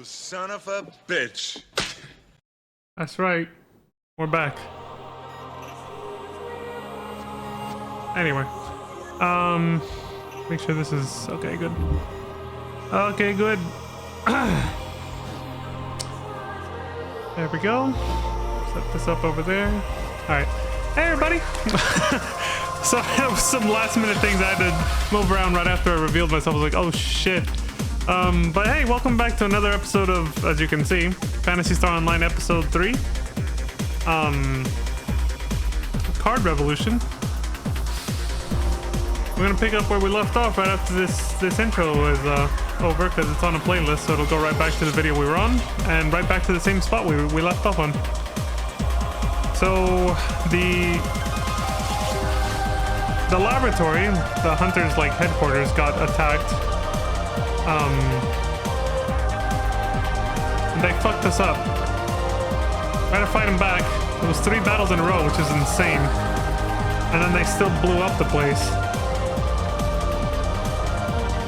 son of a bitch. That's right. We're back. Anyway. Make sure this is... Okay, good. Okay, good. There we go. Set this up over there. Alright. Hey, everybody! So, there was some last minute things I had to move around right after I revealed myself. I was like, oh, shit. But hey, welcome back to another episode of, as you can see, Phantasy Star Online Episode 3. Card Revolution. We're gonna pick up where we left off right after this intro is over, because it's on a playlist, so it'll go right back to the video we were on, and right back to the same spot we left off on. So, the laboratory, the hunters' like headquarters, got attacked. And they fucked us up. Tried to fight them back. It was 3 battles in a row, which is insane. And then they still blew up the place.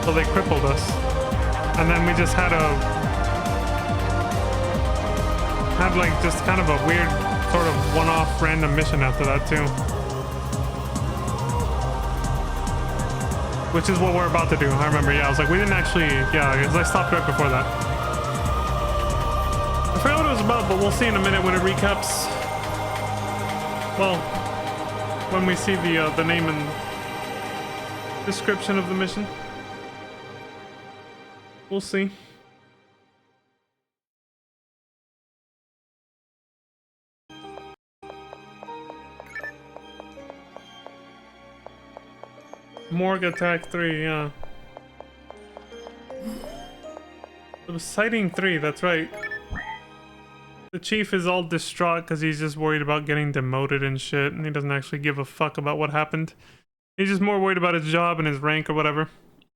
So they crippled us. And then we just had like just kind of a weird sort of one-off random mission after that too. Which is what we're about to do. I remember, yeah, I was like, we didn't actually, yeah, because I stopped right before that. I forgot what it was about, but we'll see in a minute when it recaps. Well, when we see the name and description of the mission. We'll see. Morgue Attack 3, yeah. It was Sighting 3, that's right. The chief is all distraught because he's just worried about getting demoted and shit, and he doesn't actually give a fuck about what happened. He's just more worried about his job and his rank or whatever.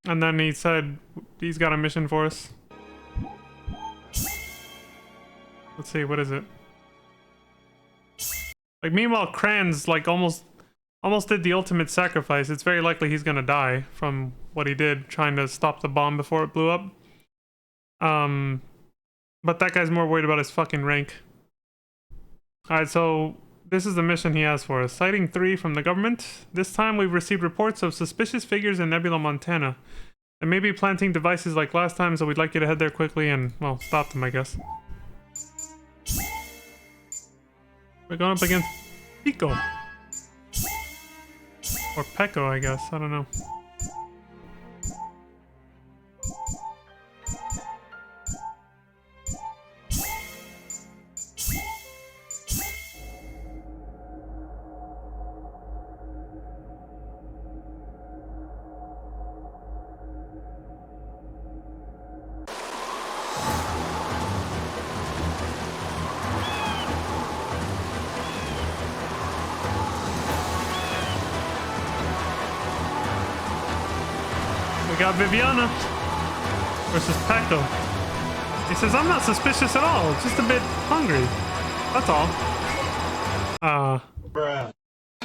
And then he said he's got a mission for us. Let's see, what is it? Like, meanwhile, Kran's like almost did the ultimate sacrifice. It's very likely he's gonna die from what he did, trying to stop the bomb before it blew up. But that guy's more worried about his fucking rank. Alright, so this is the mission he has for us. Sighting 3 from the government. This time we've received reports of suspicious figures in Nebula, Montana. They may be planting devices like last time, so we'd like you to head there quickly and, well, stop them, I guess. We're going up against Pico. Or Pecco, I guess. I don't know. We got Viviana versus Paco. He says, I'm not suspicious at all, just a bit hungry. That's all. Bruh.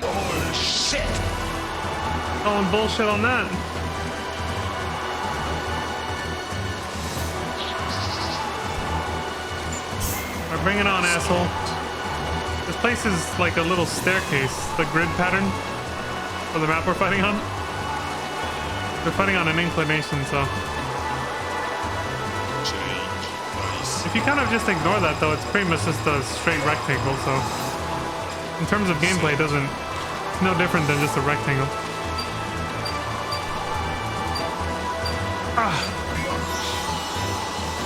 Holy shit! Calling bullshit on that. Alright, bring it on, asshole. This place is like a little staircase, the grid pattern for the map we're fighting on. We're fighting on an inclination, so... If you kind of just ignore that, though, it's pretty much just a straight rectangle, so... In terms of gameplay, it's no different than just a rectangle. Ah!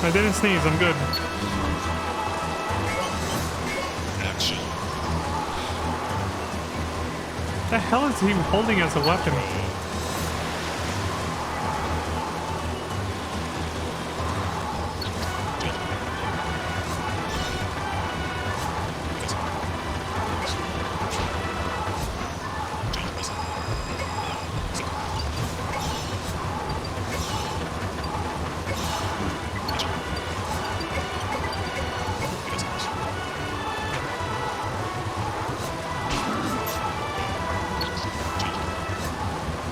I didn't sneeze, I'm good. Action. What the hell is he holding as a weapon?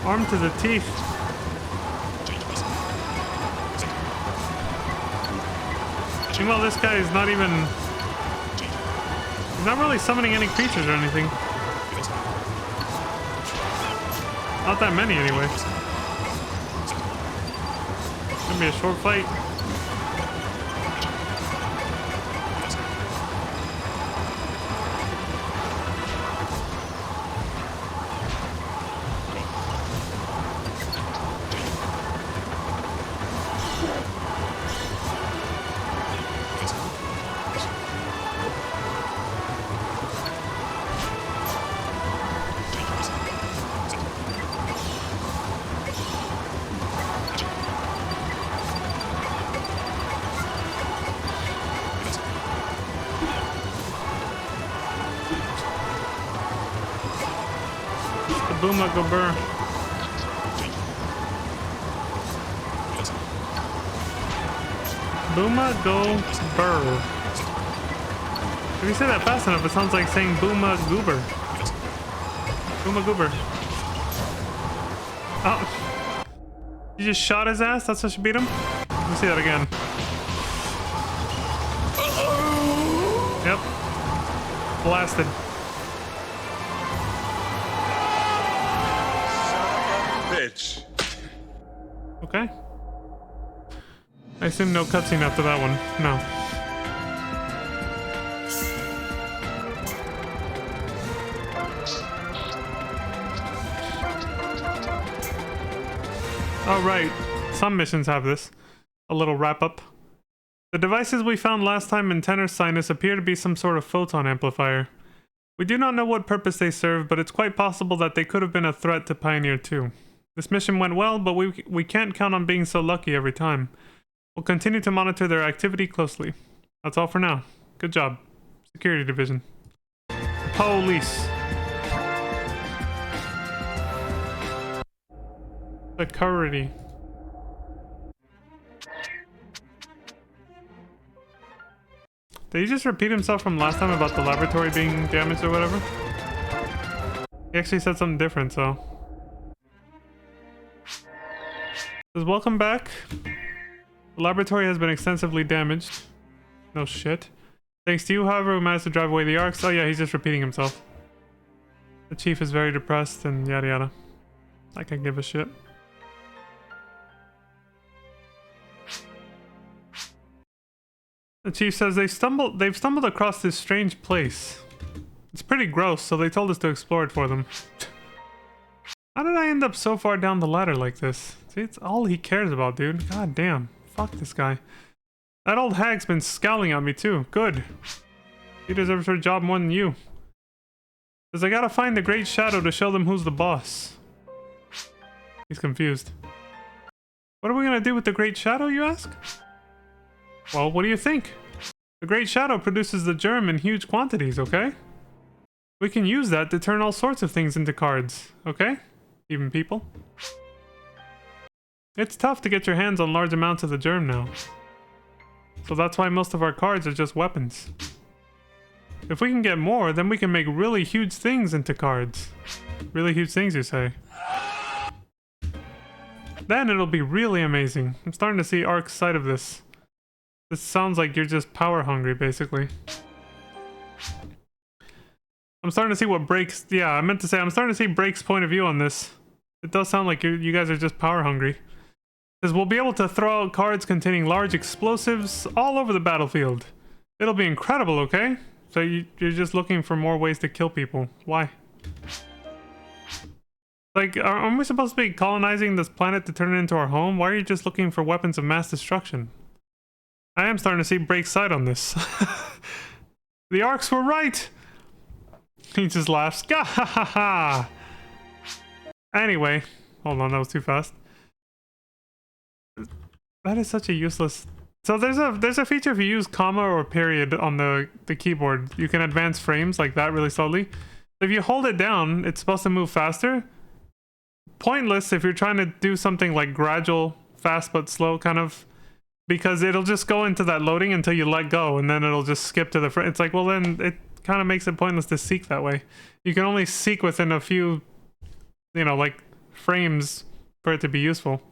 Armed to the teeth. Meanwhile, this guy is not even... He's not really summoning any creatures or anything. Not that many, anyway. It's gonna be a short fight. Booma go burr. Booma go burr. If you say that fast enough, it sounds like saying Booma goober. Booma goober. Oh. You just shot his ass? That's what you beat him? Let me see that again. Yep. Blasted. Bitch. Okay. I assume no cutscene after that one. No. Alright. Some missions have this. A little wrap-up. The devices we found last time in Tenor Sinus appear to be some sort of photon amplifier. We do not know what purpose they serve, but it's quite possible that they could have been a threat to Pioneer 2. This mission went well, but we can't count on being so lucky every time. We'll continue to monitor their activity closely. That's all for now. Good job. Security Division. Police. Security. Did he just repeat himself from last time about the laboratory being damaged or whatever? He actually said something different, so... Says, welcome back. The laboratory has been extensively damaged. No shit. Thanks to you, however, we managed to drive away the arcs. Oh yeah, he's just repeating himself. The chief is very depressed and yada yada. I can't give a shit. The chief says they've stumbled across this strange place. It's pretty gross, so they told us to explore it for them. How did I end up so far down the ladder like this? See, it's all he cares about, dude. God damn. Fuck this guy. That old hag's been scowling at me too. Good. He deserves her job more than you. Says I gotta find the Great Shadow to show them who's the boss. He's confused. What are we gonna do with the Great Shadow, you ask? Well, what do you think? The Great Shadow produces the germ in huge quantities, okay? We can use that to turn all sorts of things into cards, okay? Even people. It's tough to get your hands on large amounts of the germ now. So that's why most of our cards are just weapons. If we can get more, then we can make really huge things into cards. Really huge things, you say? Then it'll be really amazing. I'm starting to see Ark's side of this. This sounds like you're just power hungry, basically. I'm starting to see what Break's... Yeah, I meant to say, I'm starting to see Break's point of view on this. It does sound like you guys are just power hungry. Because we'll be able to throw out cards containing large explosives all over the battlefield. It'll be incredible, okay? So you're just looking for more ways to kill people. Why? Like, aren't we supposed to be colonizing this planet to turn it into our home? Why are you just looking for weapons of mass destruction? I am starting to see Break's side on this. The Arcs were right! He just laughs. Gah ha ha ha! Anyway, hold on, that was too fast. That is such a useless... So there's a feature if you use comma or period on the keyboard, you can advance frames like that really slowly. If you hold it down, it's supposed to move faster. Pointless if you're trying to do something like gradual, fast but slow kind of, because it'll just go into that loading until you let go and then it'll just skip to the front. It's like, well then it kind of makes it pointless to seek that way. You can only seek within a few, you know, like frames for it to be useful.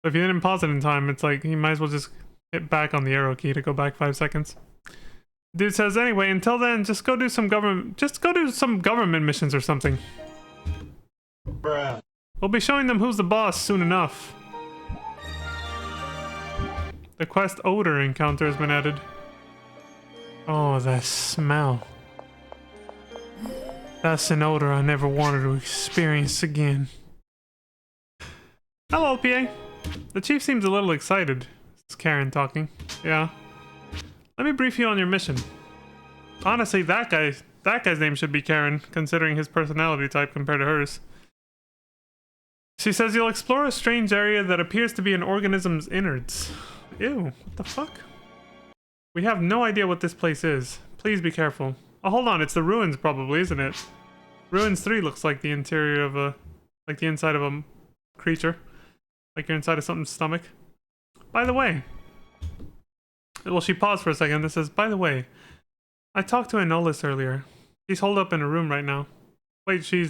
If you didn't pause it in time, it's like you might as well just hit back on the arrow key to go back 5 seconds. Dude says, anyway, until then, just go do some government missions or something. Bruh. We'll be showing them who's the boss soon enough. The quest odor encounter has been added. Oh, that smell. That's an odor I never wanted to experience again. Hello, PA. The chief seems a little excited. It's Karen talking. Yeah. Let me brief you on your mission. Honestly, that guy's name should be Karen, considering his personality type compared to hers. She says you'll explore a strange area that appears to be an organism's innards. Ew, what the fuck? We have no idea what this place is. Please be careful. Oh, hold on, it's the ruins probably, isn't it? Ruins 3 looks like the interior of a... like the inside of a creature. Like you're inside of something's stomach. By the way... Well, she paused for a second and says, by the way, I talked to Enolis earlier. She's holed up in a room right now. Wait, she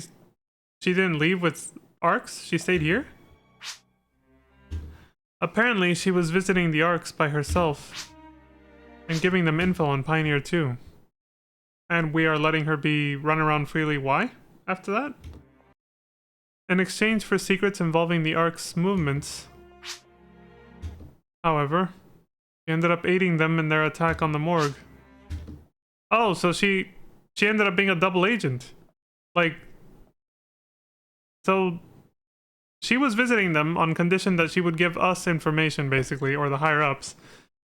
didn't leave with Arcs? She stayed here? Apparently, she was visiting the Arcs by herself and giving them info on Pioneer 2. And we are letting her run around freely. Why? After that? In exchange for secrets involving the Ark's movements. However, she ended up aiding them in their attack on the morgue. Oh, so she ended up being a double agent. Like, so she was visiting them on condition that she would give us information, basically, or the higher-ups,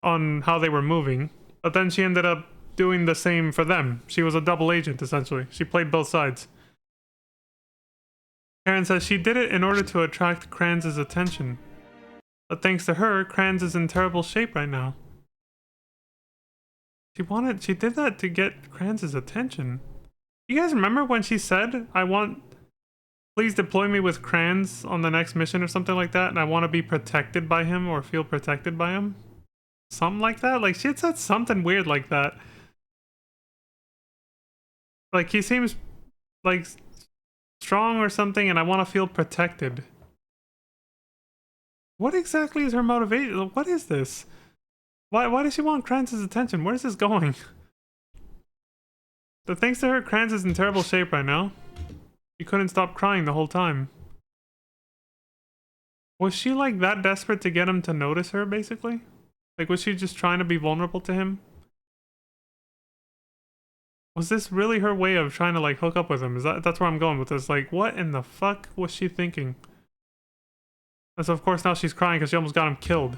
on how they were moving. But then she ended up doing the same for them. She was a double agent, essentially. She played both sides. Karen says she did it in order to attract Kranz's attention. But thanks to her, Kranz is in terrible shape right now. She did that to get Kranz's attention. You guys remember when she said, please deploy me with Kranz on the next mission or something like that, and I want to be protected by him or feel protected by him? Something like that? Like, she had said something weird like that. Like, he seems, like, strong or something, and I want to feel protected. What exactly is her motivation? What is this? Why does she want Kranz's attention? Where is this going? But thanks to her, Kranz is in terrible shape right now. She couldn't stop crying the whole time. Was she like that desperate to get him to notice her, basically? Like, was she just trying to be vulnerable to him? Was this really her way of trying to, like, hook up with him? That's where I'm going with this. Like, what in the fuck was she thinking? And so, of course, now she's crying because she almost got him killed.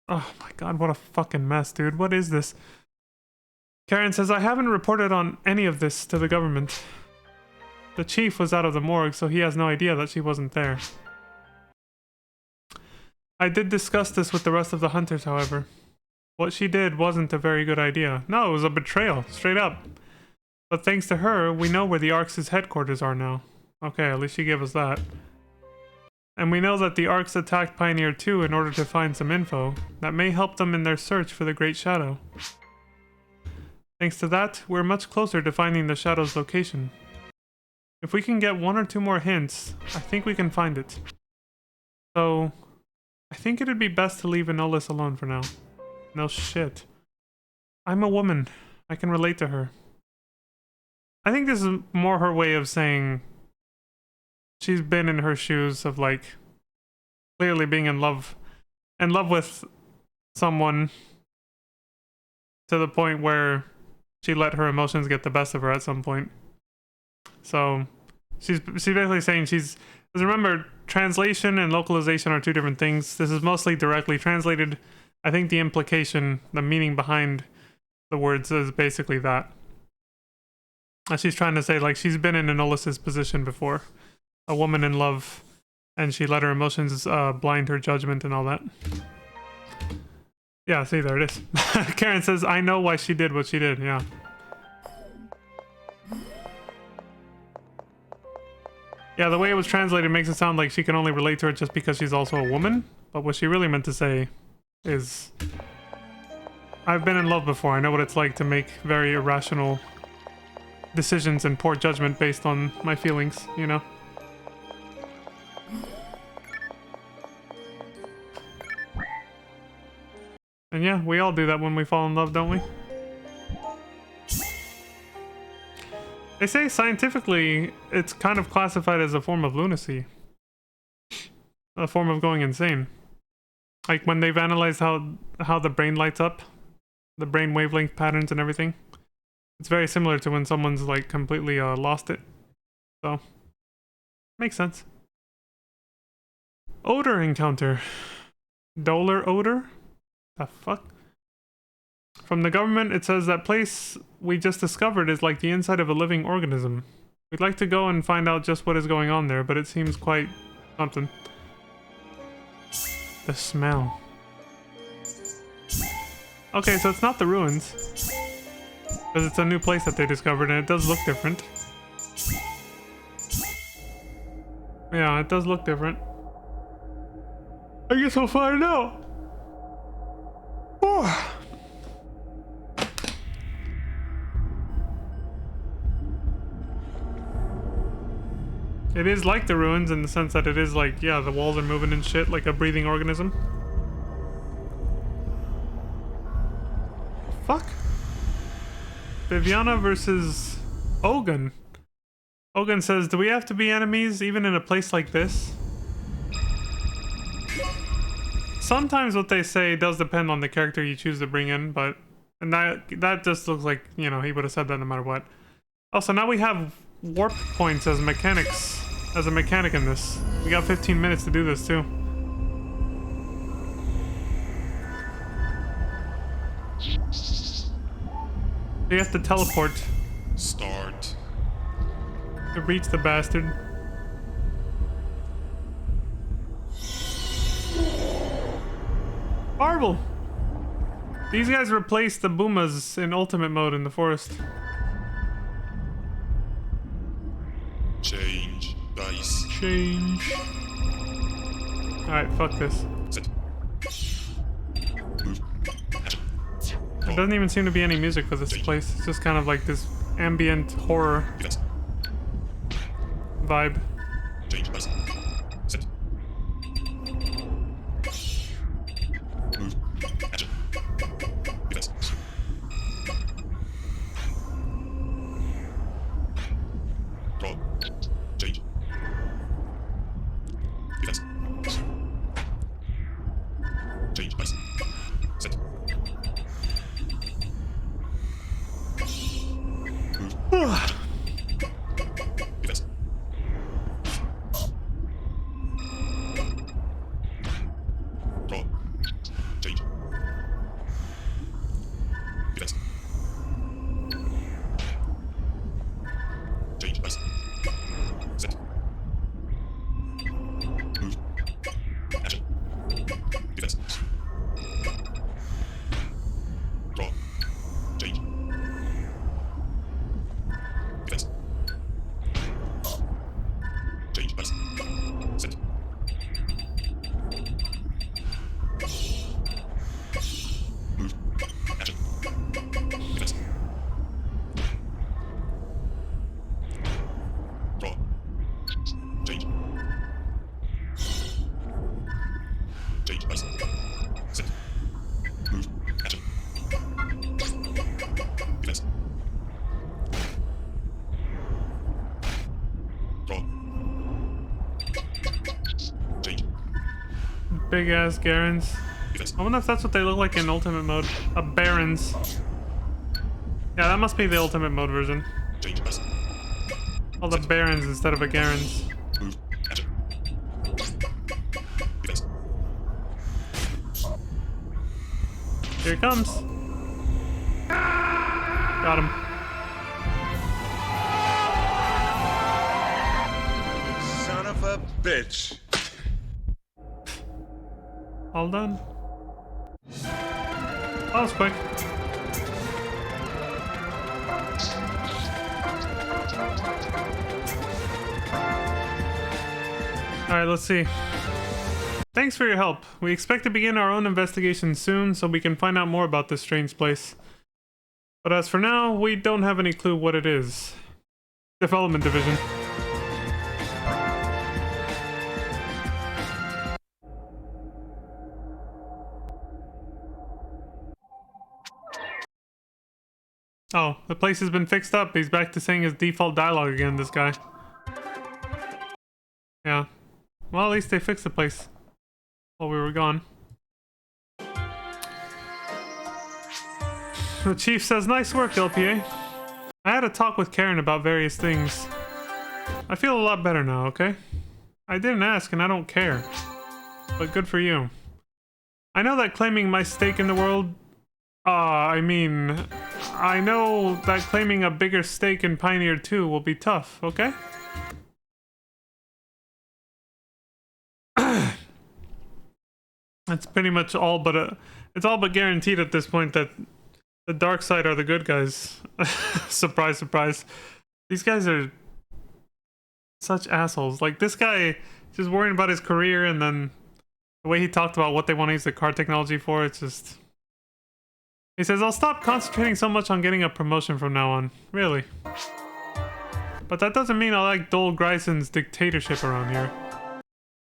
Oh my god, what a fucking mess, dude. What is this? Karen says, I haven't reported on any of this to the government. The chief was out of the morgue, so he has no idea that she wasn't there. I did discuss this with the rest of the hunters, however. What she did wasn't a very good idea. No, it was a betrayal, straight up. But thanks to her, we know where the Arcs' headquarters are now. Okay, at least she gave us that. And we know that the Arcs attacked Pioneer 2 in order to find some info that may help them in their search for the Great Shadow. Thanks to that, we're much closer to finding the Shadow's location. If we can get 1 or 2 more hints, I think we can find it. So, I think it'd be best to leave Enolis alone for now. No shit. I'm a woman. I can relate to her. I think this is more her way of saying she's been in her shoes of, like, clearly being in love with someone to the point where she let her emotions get the best of her at some point. So she's basically saying because remember, translation and localization are 2 different things. This is mostly directly translated. I think the implication, the meaning behind the words is basically that. And she's trying to say, like, she's been in Enolis's position before. A woman in love, and she let her emotions blind her judgment and all that. Yeah, see, there it is. Karen says, I know why she did what she did, yeah. Yeah, the way it was translated makes it sound like she can only relate to her just because she's also a woman. But what she really meant to say is, I've been in love before. I know what it's like to make very irrational decisions and poor judgment based on my feelings, you know? And yeah, we all do that when we fall in love, don't we? They say scientifically it's kind of classified as a form of lunacy. A form of going insane. Like when they've analyzed how the brain lights up, the brain wavelength patterns and everything. It's very similar to when someone's like completely lost it. So, makes sense. Odor encounter. Dolar odor? The fuck? From the government, it says that place we just discovered is like the inside of a living organism. We'd like to go and find out just what is going on there, but it seems quite something. The smell. Okay, so it's not the ruins. Because it's a new place that they discovered and it does look different. Yeah, it does look different. I guess we'll find out. Oh. It is like the ruins in the sense that it is like, yeah, the walls are moving and shit like a breathing organism. Fuck? Viviana versus Ogun. Ogun says, do we have to be enemies even in a place like this? Sometimes what they say does depend on the character you choose to bring in, but... And that just looks like, you know, he would have said that no matter what. Also, now we have warp points as mechanics, as a mechanic in this. We got 15 minutes to do this too. You have to teleport. Start. To reach the bastard. Marvel! These guys replaced the Boomas in ultimate mode in the forest. Change. Dice. Change. Alright, fuck this. Set. Move. Action. There doesn't even seem to be any music for this place. It's just kind of like this ambient horror Defense. vibe. Change. Dice. Set. Move. Action. Defense. Draw. Change. Defense. Change. Dice. Set. Move. Defense. Draw. Change. Defense. Change. Dice. Set. Move. Action. Defense. Draw. Change. Defense. Change. Dice. Set. Move. Action. Defense. Draw. Change. Change. Dice. Set. Move. Action. Defense. Draw. Change. Big ass Garens. Defense. I wonder if that's what they look like in ultimate mode. Barons. Yeah, that must be the ultimate mode version. Change. Dice. All the Barons instead of a Garens. Move. Action. Defense. Here it comes. Got him. Son of a bitch. All done. That was quick. Alright, let's see. Thanks for your help. We expect to begin our own investigation soon so we can find out more about this strange place. But as for now, we don't have any clue what it is. Development Division. Oh, the place has been fixed up. He's back to saying his default dialogue again, this guy. Yeah. Well, at least they fixed the place while we were gone. The chief says, nice work, LPA. I had a talk with Karen about various things. I feel a lot better now, okay? I didn't ask and I don't care. But good for you. I know that claiming my stake in the world... I know that claiming a bigger stake in Pioneer 2 will be tough, okay? It's pretty much all but it's all but guaranteed at this point that the dark side are the good guys. Surprise, surprise. These guys are such assholes. Like, this guy just worrying about his career, and then the way he talked about what they want to use the C.A.R.D technology for, it's just... He says, I'll stop concentrating so much on getting a promotion from now on. Really. But that doesn't mean I like Dole Gryson's dictatorship around here.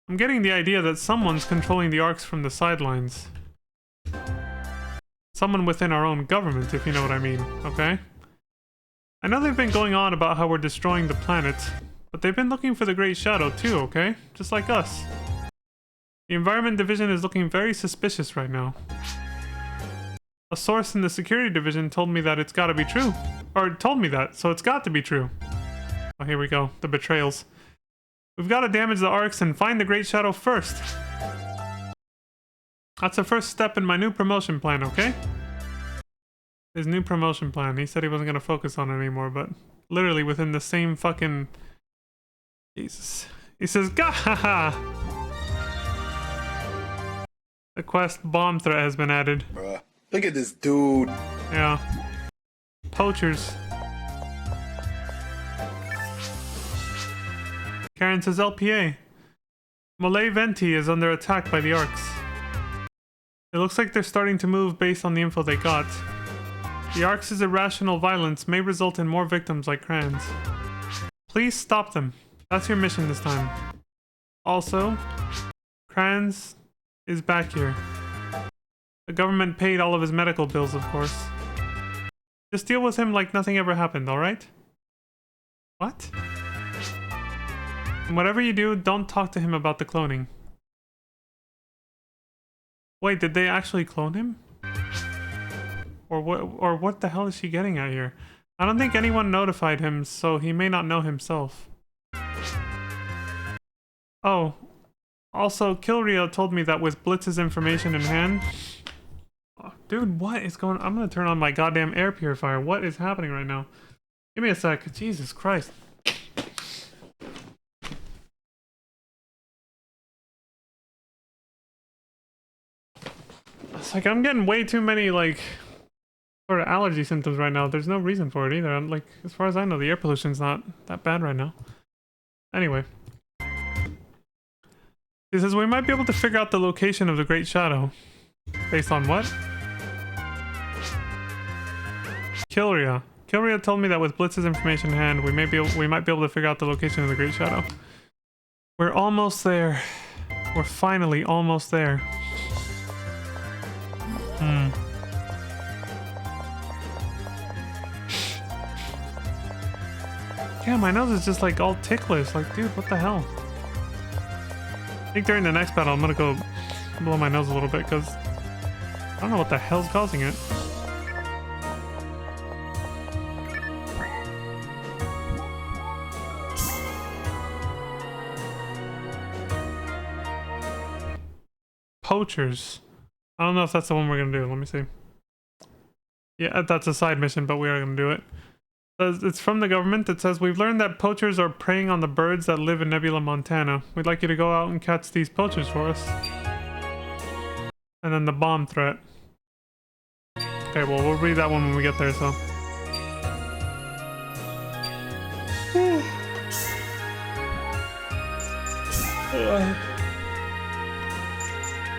I'm getting the idea that someone's controlling the arcs from the sidelines. Someone within our own government, if you know what I mean, okay? I know they've been going on about how we're destroying the planet, but they've been looking for the Great Shadow too, okay? Just like us. The Environment Division is looking very suspicious right now. A source in the Security Division told me that it's gotta be true. Or told me that, so it's got to be true. Oh, here we go. The betrayals. We've got to damage the arcs and find the Great Shadow first. That's the first step in my new promotion plan, okay? His new promotion plan. He said he wasn't going to focus on it anymore, but literally within the same fucking... Jesus. He says, Gahaha! The quest bomb threat has been added. Bruh, look at this dude. Yeah. Poachers. Karen says LPA. Malay Venti is under attack by the arcs. It looks like they're starting to move based on the info they got. The arcs' irrational violence may result in more victims like Kranz. Please stop them. That's your mission this time. Also, Kranz is back here. The government paid all of his medical bills, of course. Just deal with him like nothing ever happened, alright? What? And whatever you do, don't talk to him about the cloning. Wait, did they actually clone him? Or what the hell is she getting at here? I don't think anyone notified him, so he may not know himself. Oh. Also, Kilrio told me that with Blitz's information in hand... Oh, dude, what is going on? I'm gonna turn on my goddamn air purifier. What is happening right now? Give me a sec. Jesus Christ. It's like I'm getting way too many, like, sort of allergy symptoms right now. There's no reason for it either. I'm like, as far as I know, the air pollution's not that bad right now. Anyway. He says we might be able to figure out the location of the Great Shadow. Based on what? Kilria. Kilria told me that with Blitz's information in hand, we might be able to figure out the location of the Great Shadow. We're almost there. We're finally almost there. Yeah, my nose is just like all ticklish. Like, dude, what the hell? I think during the next battle, I'm gonna go blow my nose a little bit because I don't know what the hell's causing it. Poachers. I don't know if that's the one we're gonna do. Let me see. Yeah, that's a side mission, but we are gonna do it. It's from the government. It says, we've learned that poachers are preying on the birds that live in Nebula, Montana. We'd like you to go out and catch these poachers for us. And then the bomb threat. Okay, well, we'll read that one when we get there, so.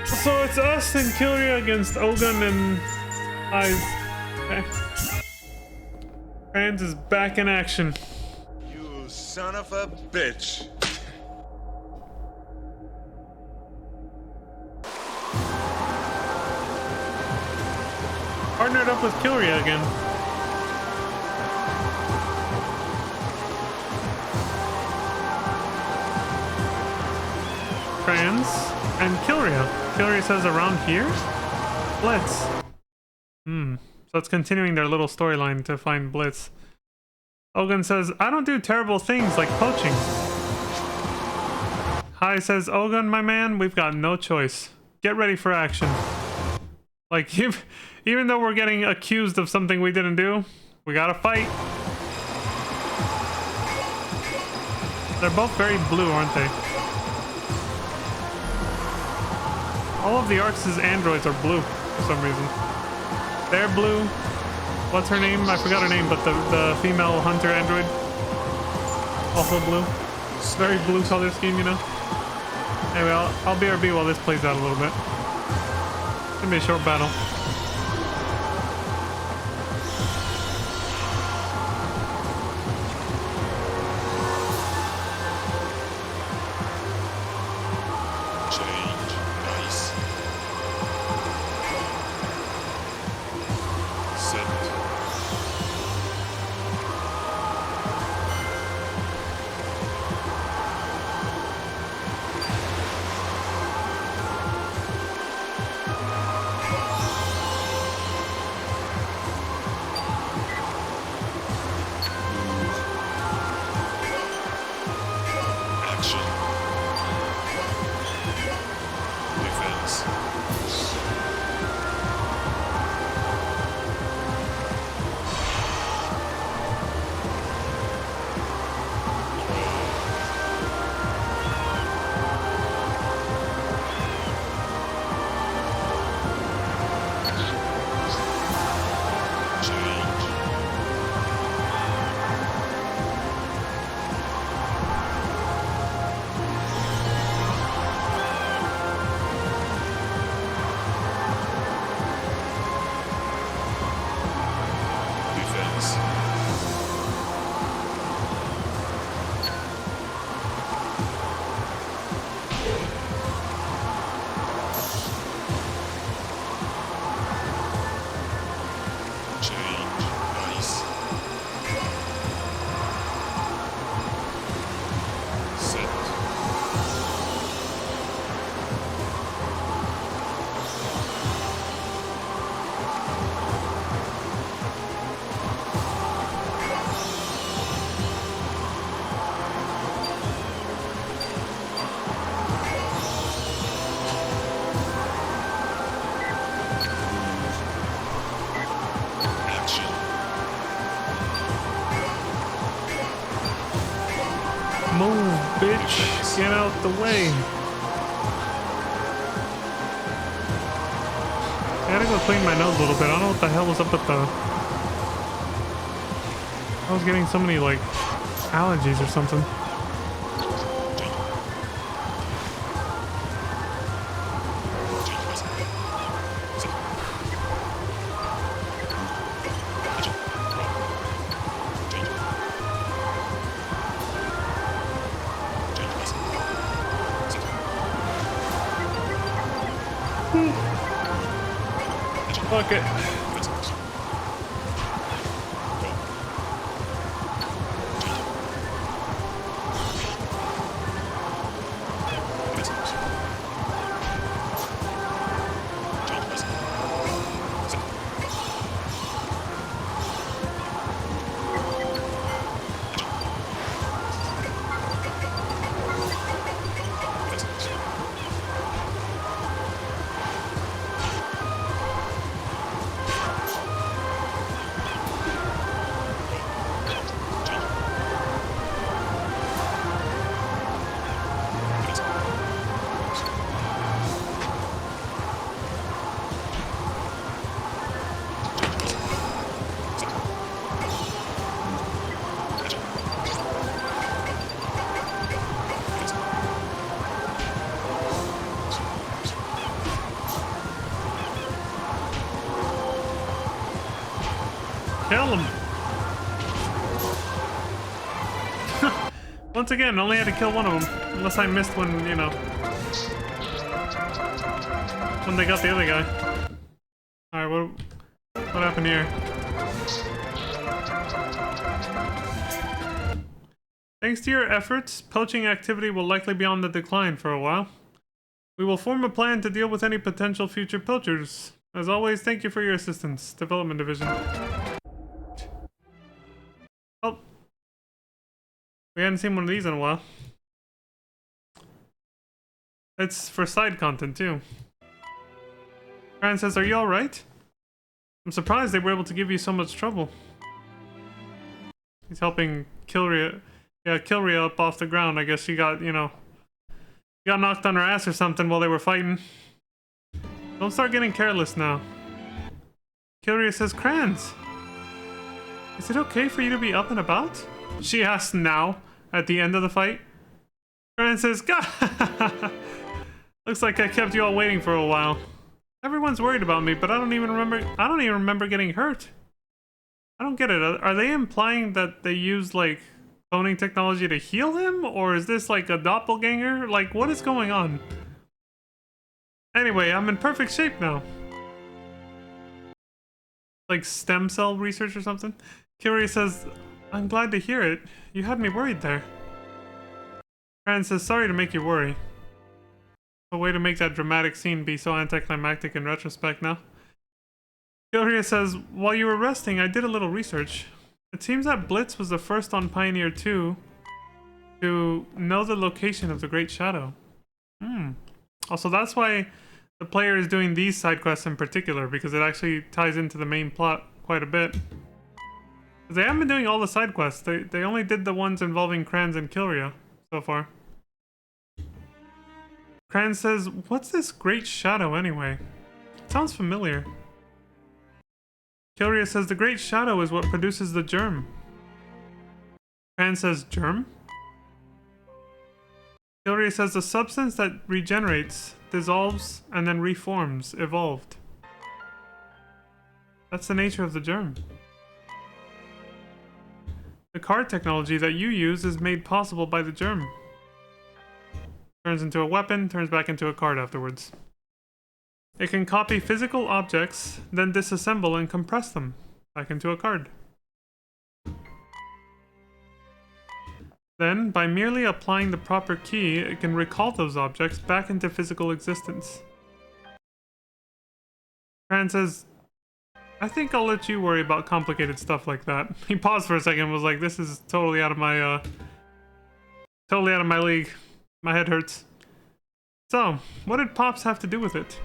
So it's us and Kilria against Ogun and Eyes. Okay. Kranz is back in action. You son of a bitch. Partnered up with Kilria again. Trans, and Kilria. Kilria says around here? Blitz. So it's continuing their little storyline to find Blitz. Ogun says, I don't do terrible things like poaching. Hai says, Ogun, my man, we've got no choice. Get ready for action. Like, even though we're getting accused of something we didn't do, we gotta fight. They're both very blue, aren't they? All of the Arcs' androids are blue for some reason. They're blue. What's her name? I forgot her name, but the female hunter android. Also blue. Very blue color scheme, you know? Anyway, I'll BRB while this plays out a little bit. It's gonna be a short battle. Move, bitch. Get out the way. I gotta go clean my nose a little bit. I don't know what the hell was up with the... I was getting so many, like, allergies or something. Fuck it. Kill him. Once again, only had to kill one of them. Unless I missed when, you know, when they got the other guy. Alright, what happened here? Thanks to your efforts, poaching activity will likely be on the decline for a while. We will form a plan to deal with any potential future poachers. As always, thank you for your assistance. Development Division. Oh. We hadn't seen one of these in a while. It's for side content, too. Ryan says, are you alright? I'm surprised they were able to give you so much trouble. He's helping Kilria. Yeah, Kilria up off the ground. I guess she got, you know, got knocked on her ass or something while they were fighting. Don't start getting careless now. Kilria says, Kranz, is it okay for you to be up and about? She asks now, at the end of the fight. Kranz says, God, looks like I kept you all waiting for a while. Everyone's worried about me, but I don't even remember getting hurt. I don't get it. Are they implying that they use, like, cloning technology to heal him? Or is this, like, a doppelganger? Like, what is going on? Anyway, I'm in perfect shape now. Like, stem cell research or something? Kyrie says, I'm glad to hear it. You had me worried there. Fran says, sorry to make you worry. A way to make that dramatic scene be so anticlimactic in retrospect now. Kyrie says, while you were resting, I did a little research. It seems that Blitz was the first on Pioneer 2 to know the location of the Great Shadow. Also, that's why the player is doing these side quests in particular, because it actually ties into the main plot quite a bit. They haven't been doing all the side quests. They only did the ones involving Kranz and Kilria so far. Kranz says, what's this Great Shadow anyway? It sounds familiar. Kilria says, the Great Shadow is what produces the germ. Kranz says, germ? Kilria says, the substance that regenerates, dissolves, and then reforms, evolved. That's the nature of the germ. The C.A.R.D technology that you use is made possible by the germ. Turns into a weapon, turns back into a C.A.R.D afterwards. It can copy physical objects, then disassemble and compress them back into a C.A.R.D. Then, by merely applying the proper key, it can recall those objects back into physical existence. Fran says, I think I'll let you worry about complicated stuff like that. He paused for a second and was like, this is totally out of my, league. My head hurts. So, what did Pops have to do with it?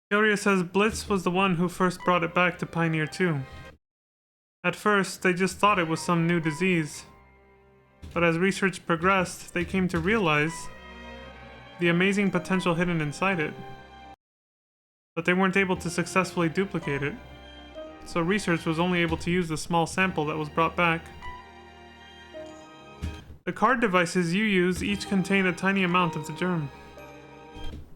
Kilria says Blitz was the one who first brought it back to Pioneer 2. At first, they just thought it was some new disease. But as research progressed, they came to realize the amazing potential hidden inside it. But they weren't able to successfully duplicate it. So research was only able to use the small sample that was brought back. The C.A.R.D devices you use each contain a tiny amount of the germ.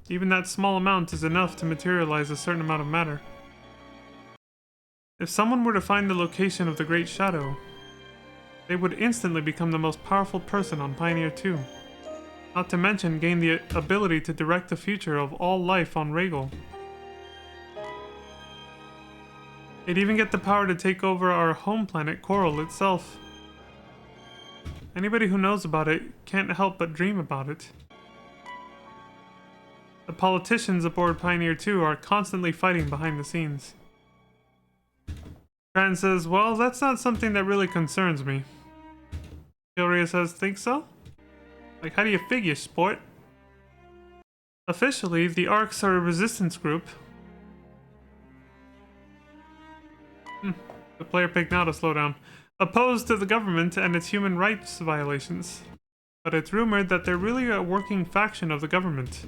Even that small amount is enough to materialize a certain amount of matter. If someone were to find the location of the Great Shadow, they would instantly become the most powerful person on Pioneer 2. Not to mention gain the ability to direct the future of all life on Rhaegal. They'd even get the power to take over our home planet, Coral, itself. Anybody who knows about it can't help but dream about it. The politicians aboard Pioneer 2 are constantly fighting behind the scenes. Fran says, well, that's not something that really concerns me. Kilria says, think so? Like, how do you figure, sport? Officially, the Arcs are a resistance group. The player picked now to slow down. Opposed to the government and its human rights violations. But it's rumored that they're really a working faction of the government.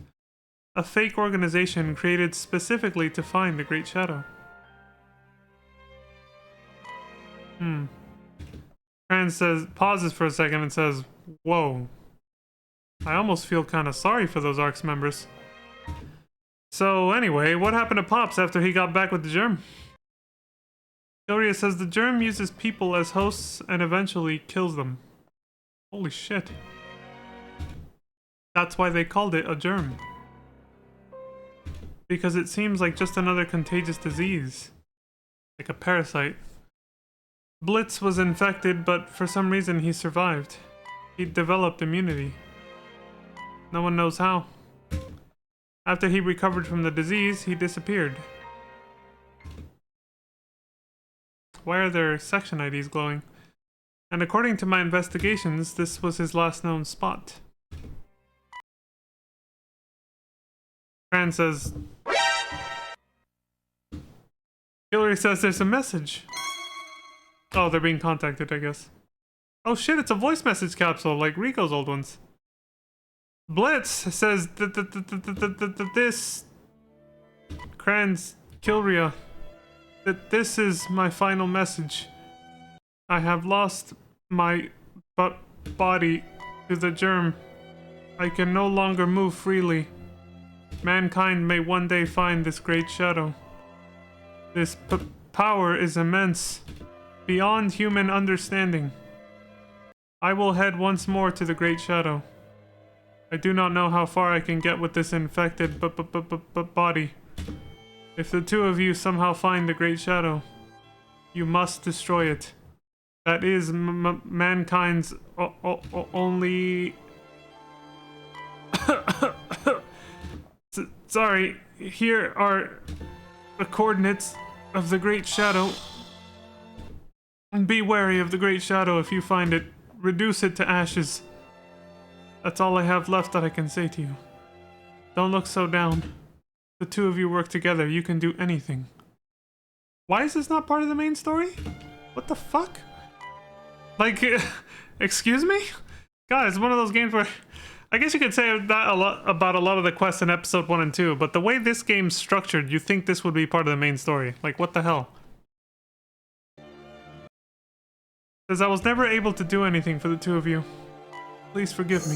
A fake organization created specifically to find the Great Shadow. Fran says, pauses for a second and says, whoa. I almost feel kind of sorry for those ARCS members. So anyway, what happened to Pops after he got back with the germ? Doria says the germ uses people as hosts and eventually kills them. Holy shit. That's why they called it a germ. Because it seems like just another contagious disease. Like a parasite. Blitz was infected, but for some reason he survived. He developed immunity. No one knows how. After he recovered from the disease, he disappeared. Why are their section IDs glowing? And according to my investigations, this was his last known spot. Fran says... Hillary says there's a message. Oh, they're being contacted, I guess. Oh shit, it's a voice message capsule, like Rico's old ones. Blitz says this... Kranz, Kilria, that this is my final message. I have lost my body to the germ. I can no longer move freely. Mankind may one day find this great shadow. This power is immense, beyond human understanding. I will head once more to the great shadow. I do not know how far I can get with this infected body. If the two of you somehow find the great shadow, you must destroy it. That is mankind's only... Sorry, here are the coordinates of the Great Shadow. And be wary of the Great Shadow if you find it. Reduce it to ashes. That's all I have left that I can say to you. Don't look so down. The two of you work together, you can do anything. Why is this not part of the main story? What the fuck? Like, excuse me? God, it's one of those games where... I guess you could say that about a lot of the quests in episode 1 and 2, but the way this game's structured, you think this would be part of the main story. Like, what the hell? Says, I was never able to do anything for the two of you. Please forgive me.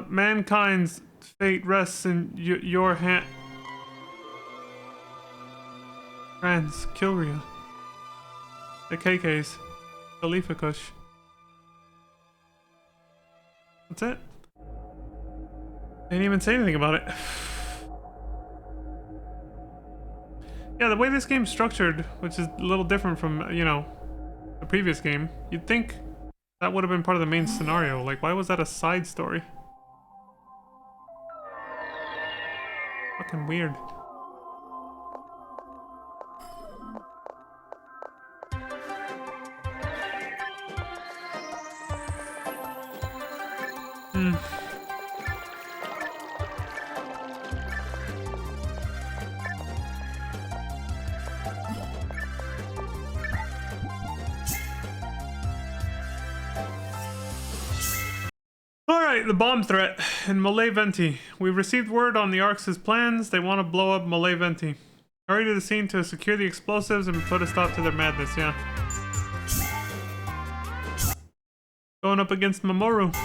Mankind's fate rests in your hand. Friends, Kilria. The KKs. Khalifa Kush. That's it. Didn't even say anything about it. Yeah, the way this game's structured, which is a little different from, you know, the previous game, you'd think that would have been part of the main scenario. Like, why was that a side story? Fucking weird. Alright, the bomb threat in Malay Venti. We've received word on the Arcs' plans. They want to blow up Malay Venti. Hurry to the scene to secure the explosives and put a stop to their madness, yeah. Going up against Mamoru.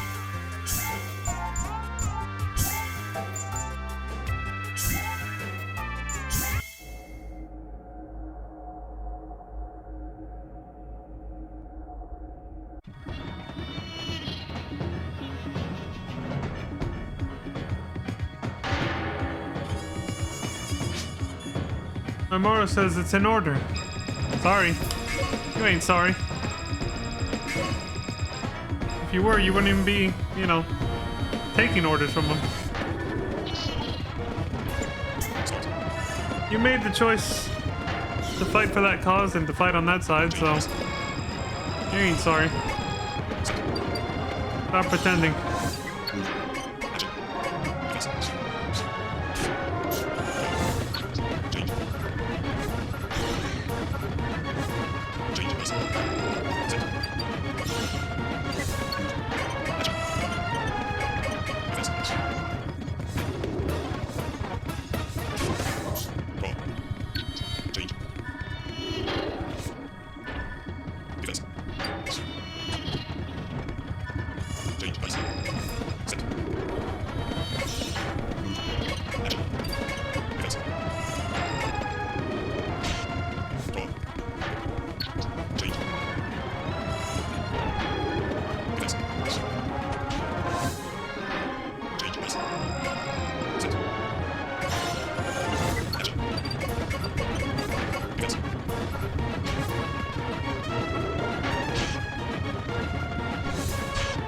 Mamoru says it's in order. Sorry. You ain't sorry. If you were, you wouldn't even be, you know, taking orders from him. You made the choice to fight for that cause and to fight on that side, so you ain't sorry. Stop pretending.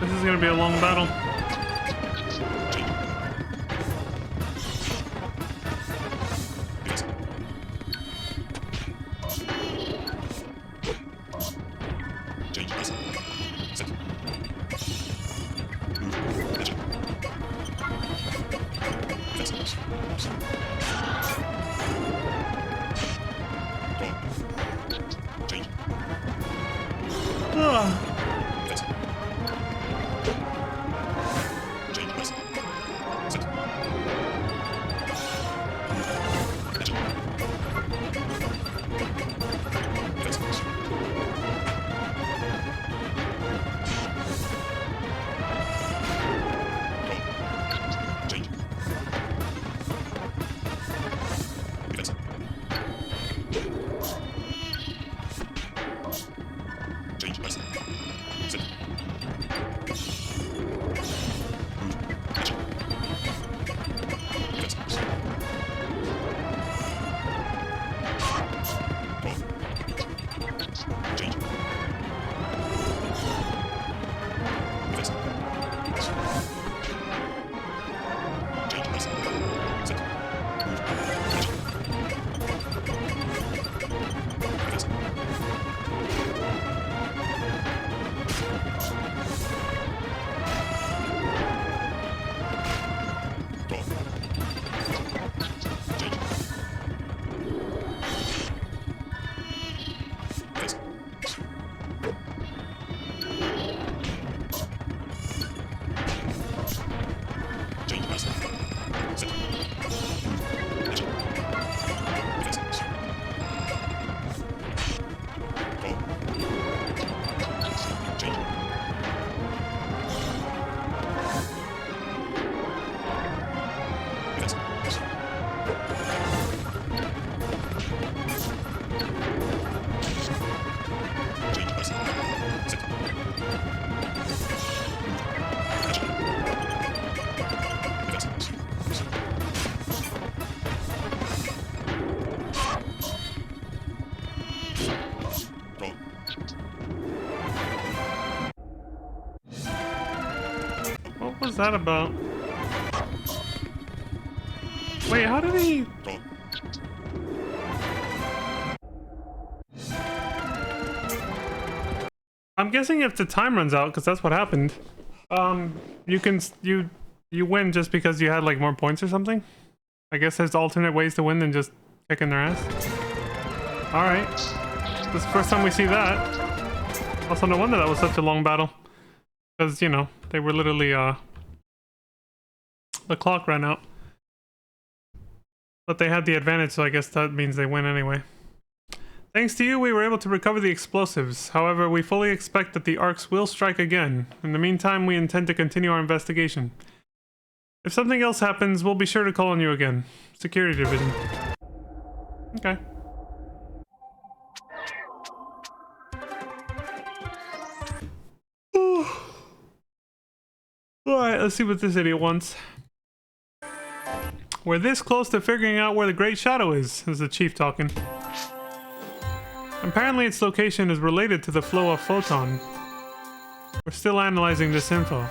This is gonna be a long battle. What was that about? Wait, how did he... I'm guessing if the time runs out, because that's what happened. You win just because you had like more points or something? I guess there's alternate ways to win than just kicking their ass. Alright. This is the first time we see that. Also, no wonder that was such a long battle. Because, you know, they were literally, the clock ran out. But they had the advantage, so I guess that means they win anyway. Thanks to you, we were able to recover the explosives. However, we fully expect that the arcs will strike again. In the meantime, we intend to continue our investigation. If something else happens, we'll be sure to call on you again. Security Division. Okay. Alright, let's see what this idiot wants. We're this close to figuring out where the Great Shadow is the chief talking. Apparently its location is related to the flow of photon. We're still analyzing this info.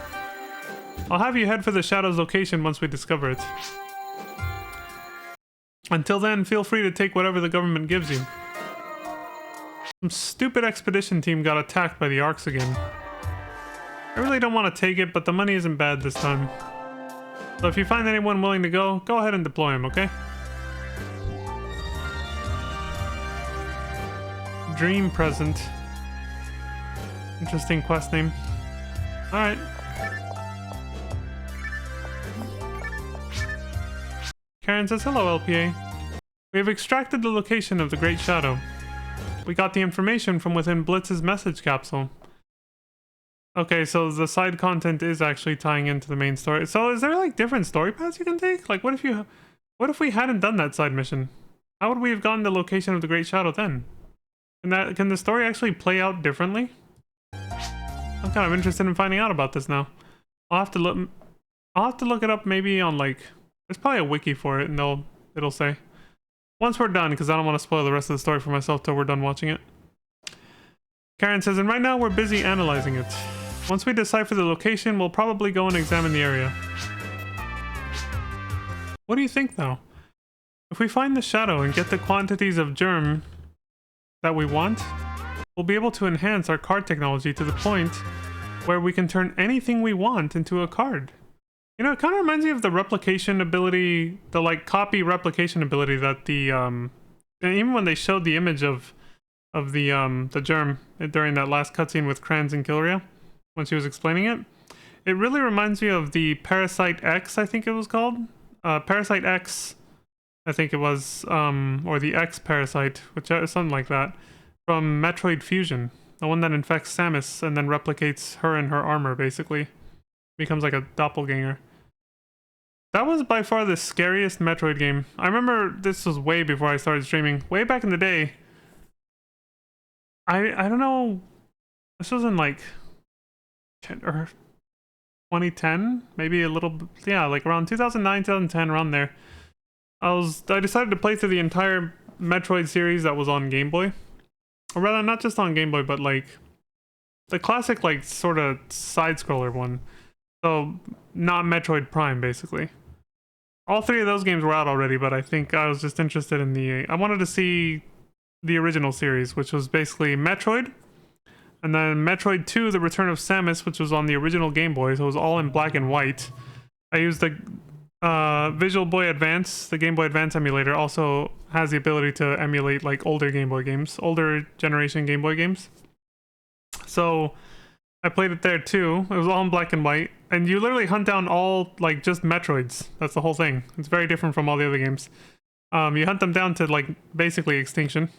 I'll have you head for the Shadow's location once we discover it. Until then, feel free to take whatever the government gives you. Some stupid expedition team got attacked by the Arcs again. I really don't want to take it, but the money isn't bad this time. So if you find anyone willing to go ahead and deploy him, okay? Dream Present. Interesting quest name. Alright. Karen says, hello, LPA. We have extracted the location of the Great Shadow. We got the information from within Blitz's message capsule. Okay, so the side content is actually tying into the main story. So is there like different story paths you can take? Like what if we hadn't done that side mission? How would we have gotten the location of the Great Shadow then? Can the story actually play out differently? I'm kind of interested in finding out about this now. I'll have to look it up maybe on like, there's probably a wiki for it and it'll say. Once we're done, because I don't want to spoil the rest of the story for myself till we're done watching it. Karen says, and right now we're busy analyzing it. Once we decipher the location, we'll probably go and examine the area. What do you think though? If we find the shadow and get the quantities of germ that we want, we'll be able to enhance our card technology to the point where we can turn anything we want into a card. You know, it kind of reminds me of the replication ability, the like copy replication ability that the and even when they showed the image of the germ during that last cutscene with Kranz and Kilria when she was explaining it, it really reminds me of the Parasite X, I think it was called. Parasite X, I think it was, or the X Parasite, which something like that, from Metroid Fusion, the one that infects Samus and then replicates her in her armor, basically. Becomes like a doppelganger. That was by far the scariest Metroid game. I remember this was way before I started streaming. Way back in the day. I don't know. This was in like 2010, maybe a little, yeah, like around 2009, 2010, around there. I decided to play through the entire Metroid series that was on Game Boy. Or rather, not just on Game Boy, but like the classic, like sort of side-scroller one. So not Metroid Prime, basically. All three of those games were out already, but I think I was just interested in I wanted to see the original series, which was basically Metroid, and then Metroid 2, The Return of Samus, which was on the original Game Boy, so it was all in black and white. I used the Visual Boy Advance, the Game Boy Advance emulator, also has the ability to emulate like older Game Boy games, older generation Game Boy games. So I played it there too. It was all in black and white. And you literally hunt down all, like, just Metroids. That's the whole thing. It's very different from all the other games. You hunt them down to, like, basically extinction.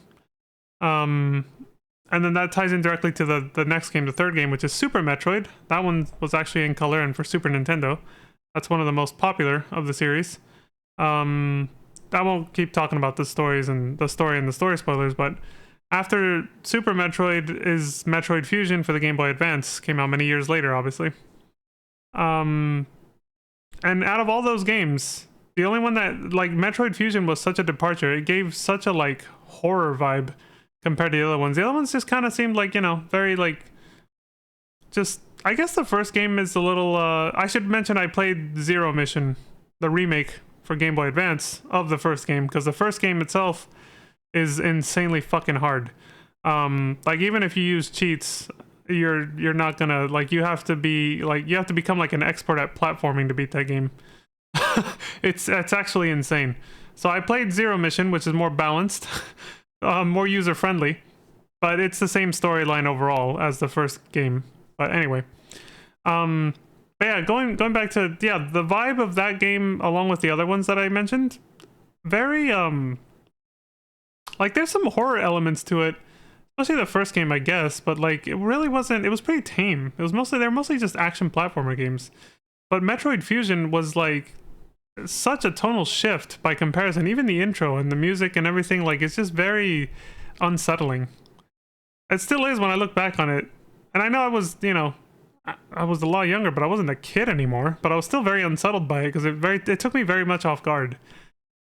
And then that ties in directly to the next game, the third game, which is Super Metroid. That one was actually in color and for Super Nintendo. That's one of the most popular of the series. I won't keep talking about the story and the story spoilers, but after Super Metroid is Metroid Fusion for the Game Boy Advance. Came out many years later, obviously. And out of all those games, the only one that, like, Metroid Fusion was such a departure. It gave such a, like, horror vibe compared to the other ones. The other ones just kind of seemed like, you know, very, like, just, I guess the first game is a little, I should mention I played Zero Mission, the remake for Game Boy Advance of the first game, because the first game itself is insanely fucking hard. Like, even if you use cheats, you're not gonna, like, you have to become like an expert at platforming to beat that game. It's actually insane. So I played Zero Mission, which is more balanced, more user-friendly, but it's the same storyline overall as the first game. But anyway, but yeah, going back to, yeah, the vibe of that game along with the other ones that I mentioned, very like, there's some horror elements to it, especially the first game, I guess, but like, it really wasn't, it was pretty tame. It was they're mostly just action platformer games. But Metroid Fusion was like such a tonal shift by comparison. Even the intro and the music and everything, like, it's just very unsettling. It still is when I look back on it. And I know I was, you know, I was a lot younger, but I wasn't a kid anymore. But I was still very unsettled by it because it took me very much off guard.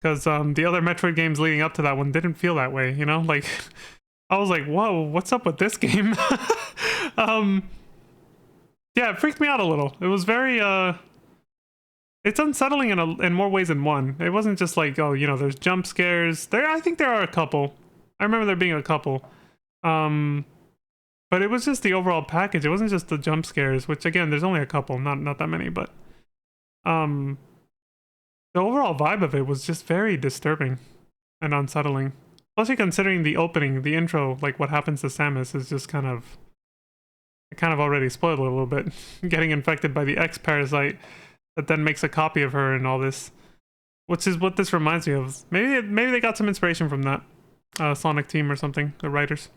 Because the other Metroid games leading up to that one didn't feel that way, you know? Like, I was like, whoa, what's up with this game? Yeah, it freaked me out a little. It was very, it's unsettling in more ways than one. It wasn't just like, oh, you know, there's jump scares. I think there are a couple. I remember there being a couple. But it was just the overall package. It wasn't just the jump scares, which, again, there's only a couple, not that many, but the overall vibe of it was just very disturbing and unsettling. Especially considering the opening, the intro, like what happens to Samus is just kind of already spoiled a little bit. Getting infected by the X parasite that then makes a copy of her and all this, which is what this reminds me of. Maybe they got some inspiration from that Sonic team or something, the writers.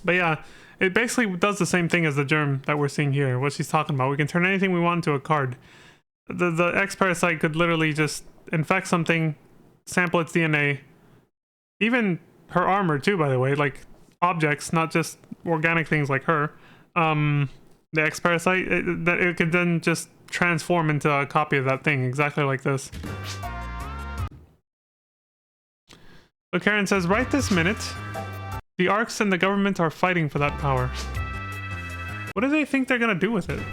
But yeah, it basically does the same thing as the germ that we're seeing here, what she's talking about. We can turn anything we want into a card. The X parasite could literally just infect something, sample its DNA, even her armor too, by the way, like objects, not just organic things like her. The X parasite, it could then just transform into a copy of that thing, exactly like this. So Karen says, right this minute, the Arcs and the government are fighting for that power. What do they think they're gonna do with it?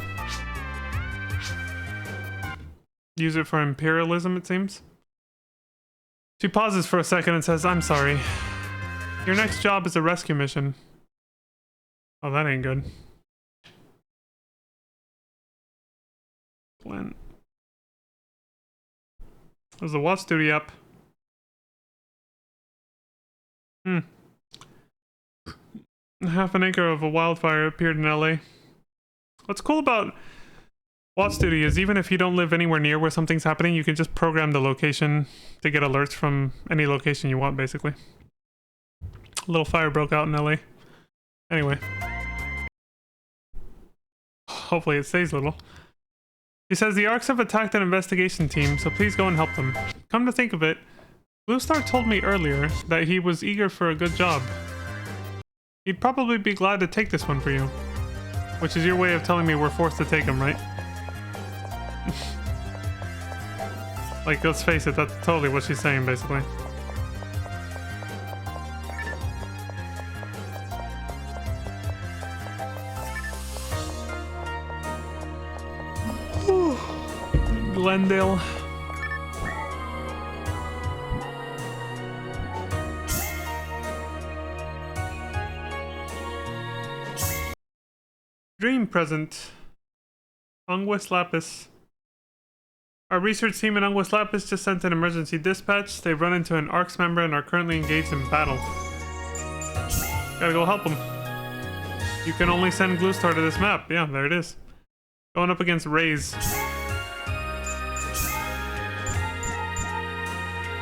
Use it for imperialism, it seems. She pauses for a second and says, I'm sorry. Your next job is a rescue mission. Oh, that ain't good. Glenn. There's the Watch Duty up. Half an acre of a wildfire appeared in LA. What's cool about Watch Duty is even if you don't live anywhere near where something's happening, you can just program the location to get alerts from any location you want, basically. A little fire broke out in LA. Anyway. Hopefully it stays little. He says the Arcs have attacked an investigation team, so please go and help them. Come to think of it, Blue Star told me earlier that he was eager for a good job. He'd probably be glad to take this one for you. Which is your way of telling me we're forced to take him, right? Like, let's face it, that's totally what she's saying, basically. Glendale. Dream present. Anguis Lapis. Our research team in Anguis Lapis just sent an emergency dispatch. They've run into an ARCS member and are currently engaged in battle. Gotta go help them. You can only send Bluestar to this map. Yeah, there it is. Going up against Rays.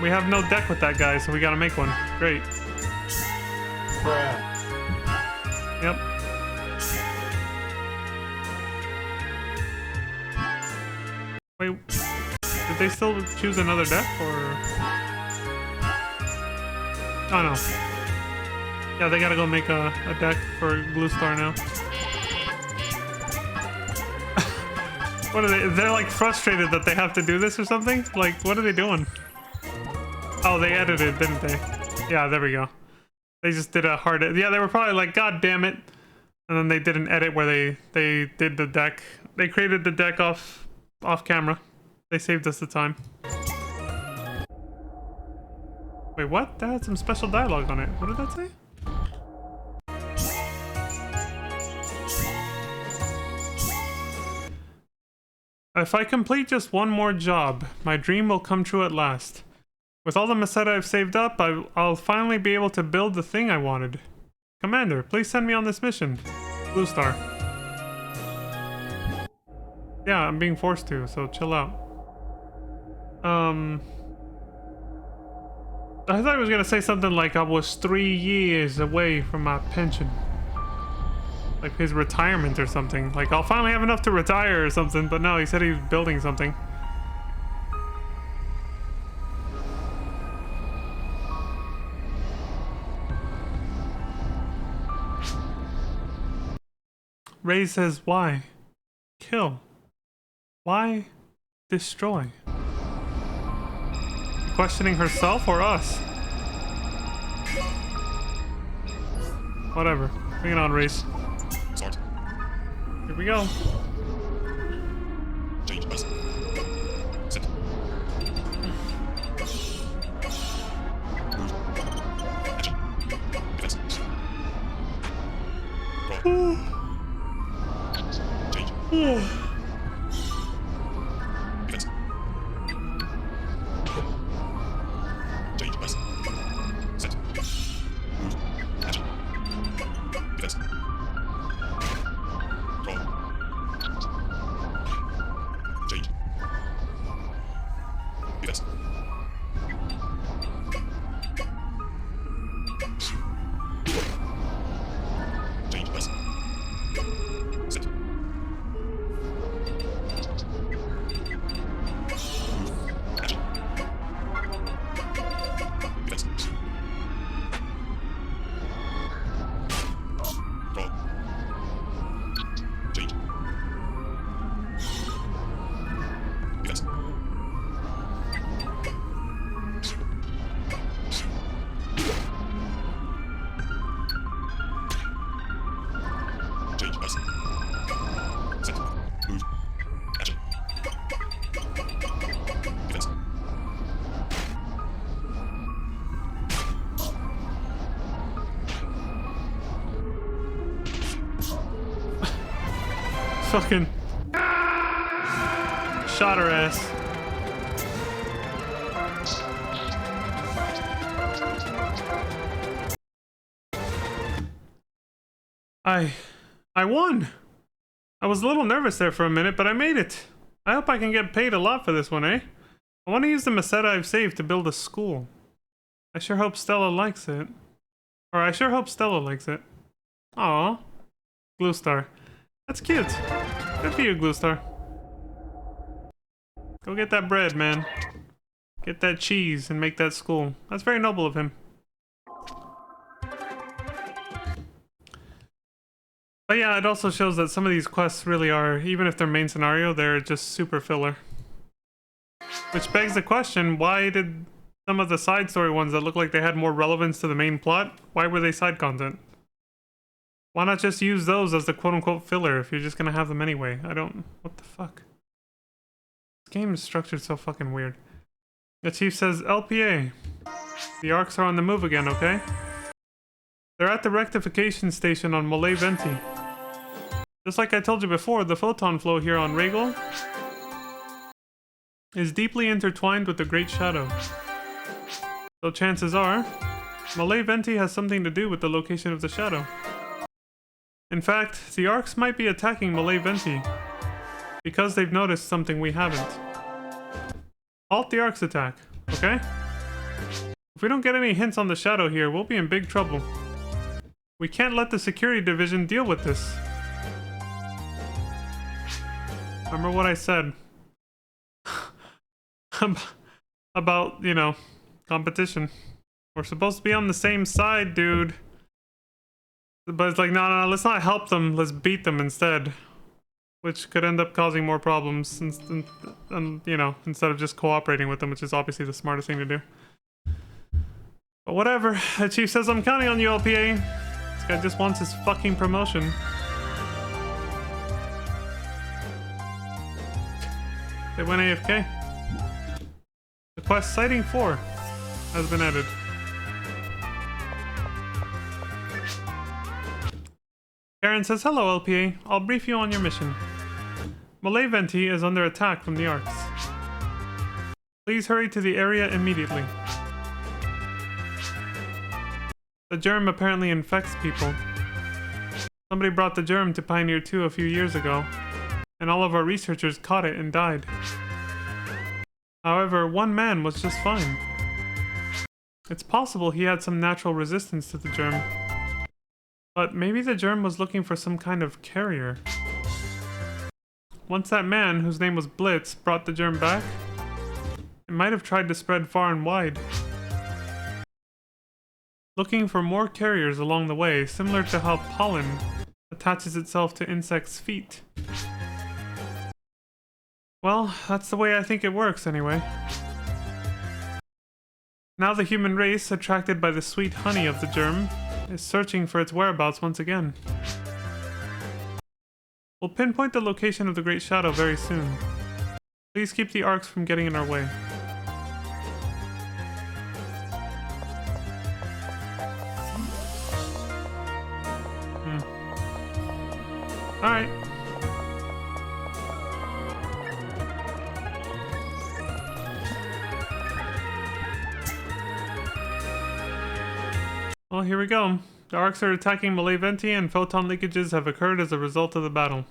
We have no deck with that guy, so we gotta make one. Great. Bruh. Yep. Wait, did they still choose another deck, or...? Oh, no. Yeah, they gotta go make a deck for Bluestar now. What are they? They're like frustrated that they have to do this or something? Like, what are they doing? Oh, they edited, didn't they? Yeah, there we go. They just did a hard edit. Yeah, they were probably like, God damn it. And then they did an edit where they did the deck. They created the deck off camera. They saved us the time. Wait, what? That had some special dialogue on it. What did that say? If I complete just one more job, my dream will come true at last. With all the Meseta I've saved up, I'll finally be able to build the thing I wanted. Commander, please send me on this mission. Bluestar. Yeah, I'm being forced to, so chill out. I thought he was gonna say something like I was 3 years away from my pension. Like his retirement or something. Like, I'll finally have enough to retire or something, but no, he said he was building something. Ray says, why? Kill. Why? Destroy. Questioning herself or us? Whatever. Bring it on, Race. Sort. Here we go. Change bus. Sit. Move. Action. Defense. Roll. Change. Defense. Change bus. Set. Move. Action. Defense. Roll. Change. Defense. Change bus. Set. Move. Action. Defense. Roll. Change. Defense. Change bus. Set. Move. Action. Defense. Fucking. shot her ass. I won. I was a little nervous there for a minute, but I made it. I hope I can get paid a lot for this one, eh? I want to use the Meseta I've saved to build a school. I sure hope Stella likes it. Or I sure hope Stella likes it. Aw. Glue Star. That's cute. Good for you, Glue Star. Go get that bread, man. Get that cheese and make that school. That's very noble of him. But yeah, it also shows that some of these quests really are, even if they're main scenario, they're just super filler. Which begs the question, why did some of the side story ones that look like they had more relevance to the main plot, why were they side content? Why not just use those as the quote-unquote filler if you're just gonna have them anyway? I don't... what the fuck? This game is structured so fucking weird. The chief says, LPA. The ARCs are on the move again, okay? They're at the rectification station on Malay Venti. Just like I told you before, the photon flow here on Regal is deeply intertwined with the Great Shadow. So chances are, Malay Venti has something to do with the location of the shadow. In fact, the ARCs might be attacking Malay Venti because they've noticed something we haven't. Halt the ARCs attack, okay? If we don't get any hints on the shadow here, we'll be in big trouble. We can't let the security division deal with this. Remember what I said about, you know, competition. We're supposed to be on the same side, dude. But it's like, no, let's not help them. Let's beat them instead. Which could end up causing more problems, and you know, instead of just cooperating with them, which is obviously the smartest thing to do. But whatever. The chief says, I'm counting on you, LPA. This guy just wants his fucking promotion. They went AFK. The quest Sighting 4 has been added. Karen says, hello LPA, I'll brief you on your mission. Malay Venti is under attack from the ARCs. Please hurry to the area immediately. The germ apparently infects people. Somebody brought the germ to Pioneer 2 a few years ago, and all of our researchers caught it and died. However, one man was just fine. It's possible he had some natural resistance to the germ. But maybe the germ was looking for some kind of carrier. Once that man, whose name was Blitz, brought the germ back, it might have tried to spread far and wide. Looking for more carriers along the way, similar to how pollen attaches itself to insects' feet. Well, that's the way I think it works anyway. Now the human race, attracted by the sweet honey of the germ, is searching for its whereabouts once again. We'll pinpoint the location of the Great Shadow very soon. Please keep the ARCs from getting in our way. Alright. Well, here we go. The ARCs are attacking Malay Venti and photon leakages have occurred as a result of the battle.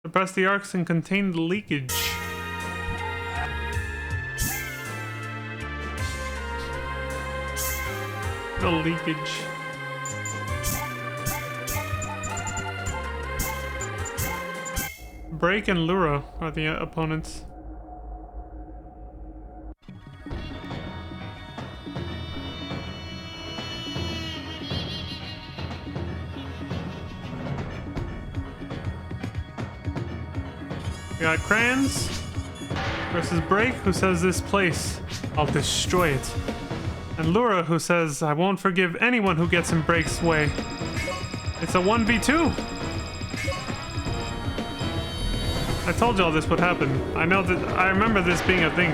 Suppress the ARCs and contain the leakage. The leakage. Break and Lura are the opponents. We got Crayons versus Break, who says this place, I'll destroy it. And Lura, who says, I won't forgive anyone who gets in Break's way. It's a 1v2. I told y'all this would happen. I know that, I remember this being a thing.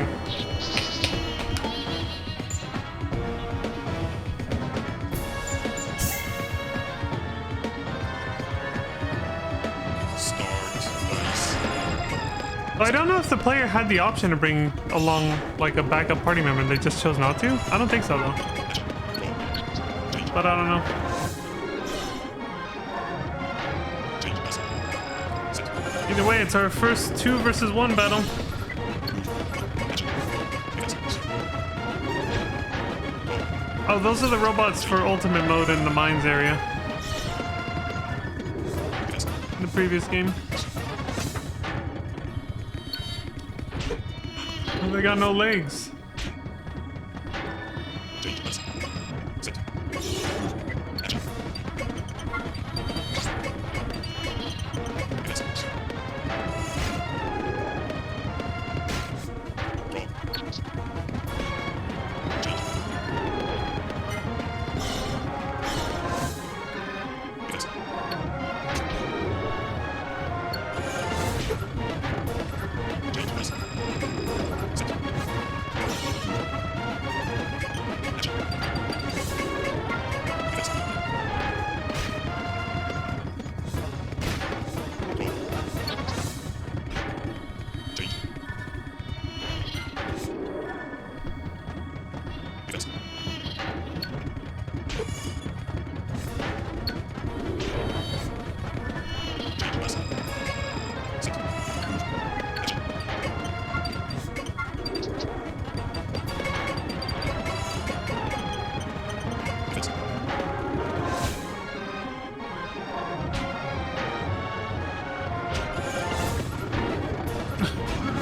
Well, I don't know if the player had the option to bring along like a backup party member. They just chose not to. I don't think so though. But I don't know. Either way, it's our first 2 versus 1 battle. Oh, those are the robots for ultimate mode in the mines area. In the previous game. Oh, they got no legs.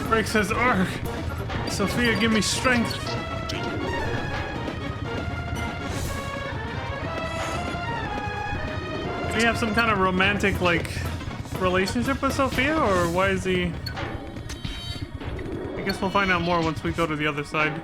Break says, "Arg, Sophia, give me strength." Do we have some kind of romantic, like, relationship with Sophia, or why is he... I guess we'll find out more once we go to the other side.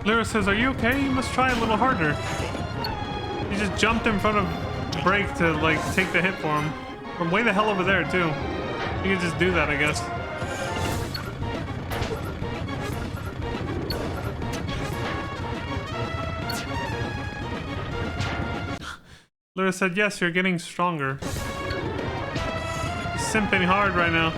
Lyra says, "Are you okay? You must try a little harder." He just jumped in front of Break to, like, take the hit for him. From way the hell over there, too. You can just do that, I guess. Lyra said, "Yes, you're getting stronger." He's simping hard right now.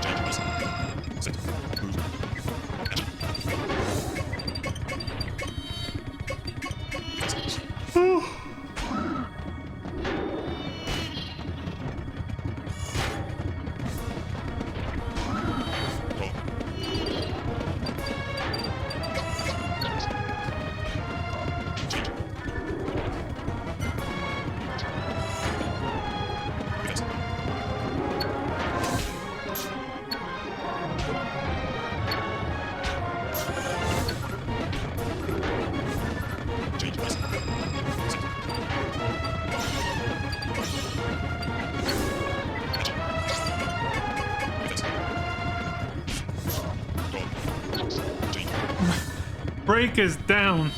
Break is down.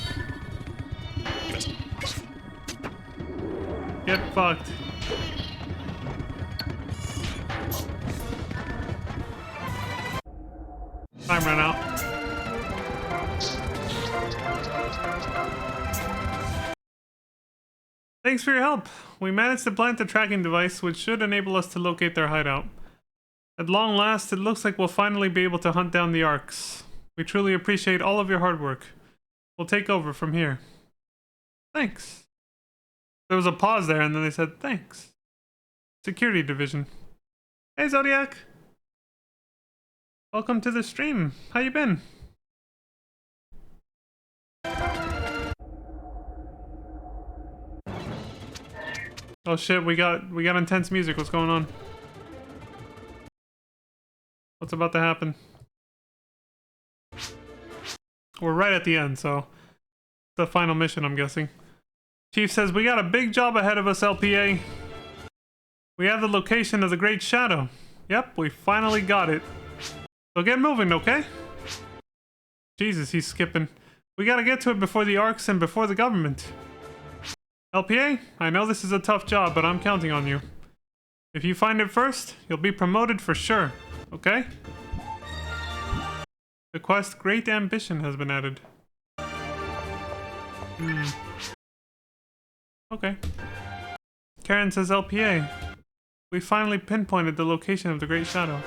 Get fucked. Time ran out. Thanks for your help. We managed to plant a tracking device which should enable us to locate their hideout. At long last, it looks like we'll finally be able to hunt down the Arcs. We truly appreciate all of your hard work. We'll take over from here. Thanks. There was a pause there, and then they said, thanks. Security Division. Hey, Zodiac. Welcome to the stream. How you been? Oh shit, we got intense music. What's going on? What's about to happen? We're right at the end, so the final mission, I'm guessing. Chief says, we got a big job ahead of us, LPA. We have the location of the Great Shadow. Yep, we finally got it. So get moving, okay? Jesus, he's skipping. We gotta get to it before the Arcs and before the government. LPA, I know this is a tough job, but I'm counting on you. If you find it first, you'll be promoted for sure, okay? The quest Great Ambition has been added. Okay. Karen says LPA. We finally pinpointed the location of the Great Shadow.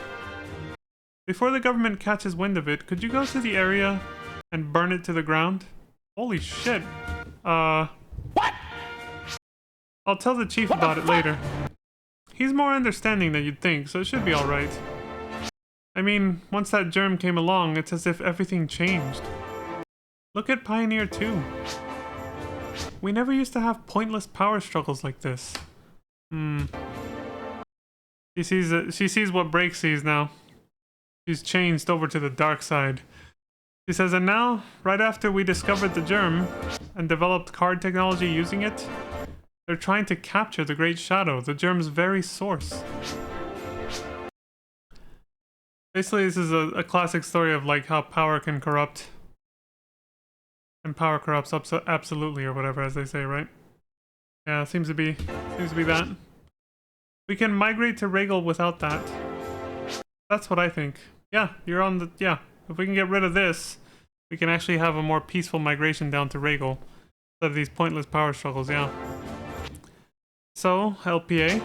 Before the government catches wind of it, could you go to the area and burn it to the ground? Holy shit. What? I'll tell the chief about it later. He's more understanding than you'd think, so it should be alright. I mean, once that germ came along, it's as if everything changed. Look at Pioneer 2. We never used to have pointless power struggles like this. She sees what Break sees now. She's changed over to the dark side. She says, and now, right after we discovered the germ and developed C.A.R.D technology using it, they're trying to capture the Great Shadow, the germ's very source. Basically, this is a classic story of like how power can corrupt. And power corrupts absolutely, or whatever, as they say, right? Yeah, seems to be that. We can migrate to Regal without that. That's what I think. Yeah, you're on the... Yeah, if we can get rid of this, we can actually have a more peaceful migration down to Regal. Instead of these pointless power struggles, yeah. So, LPA.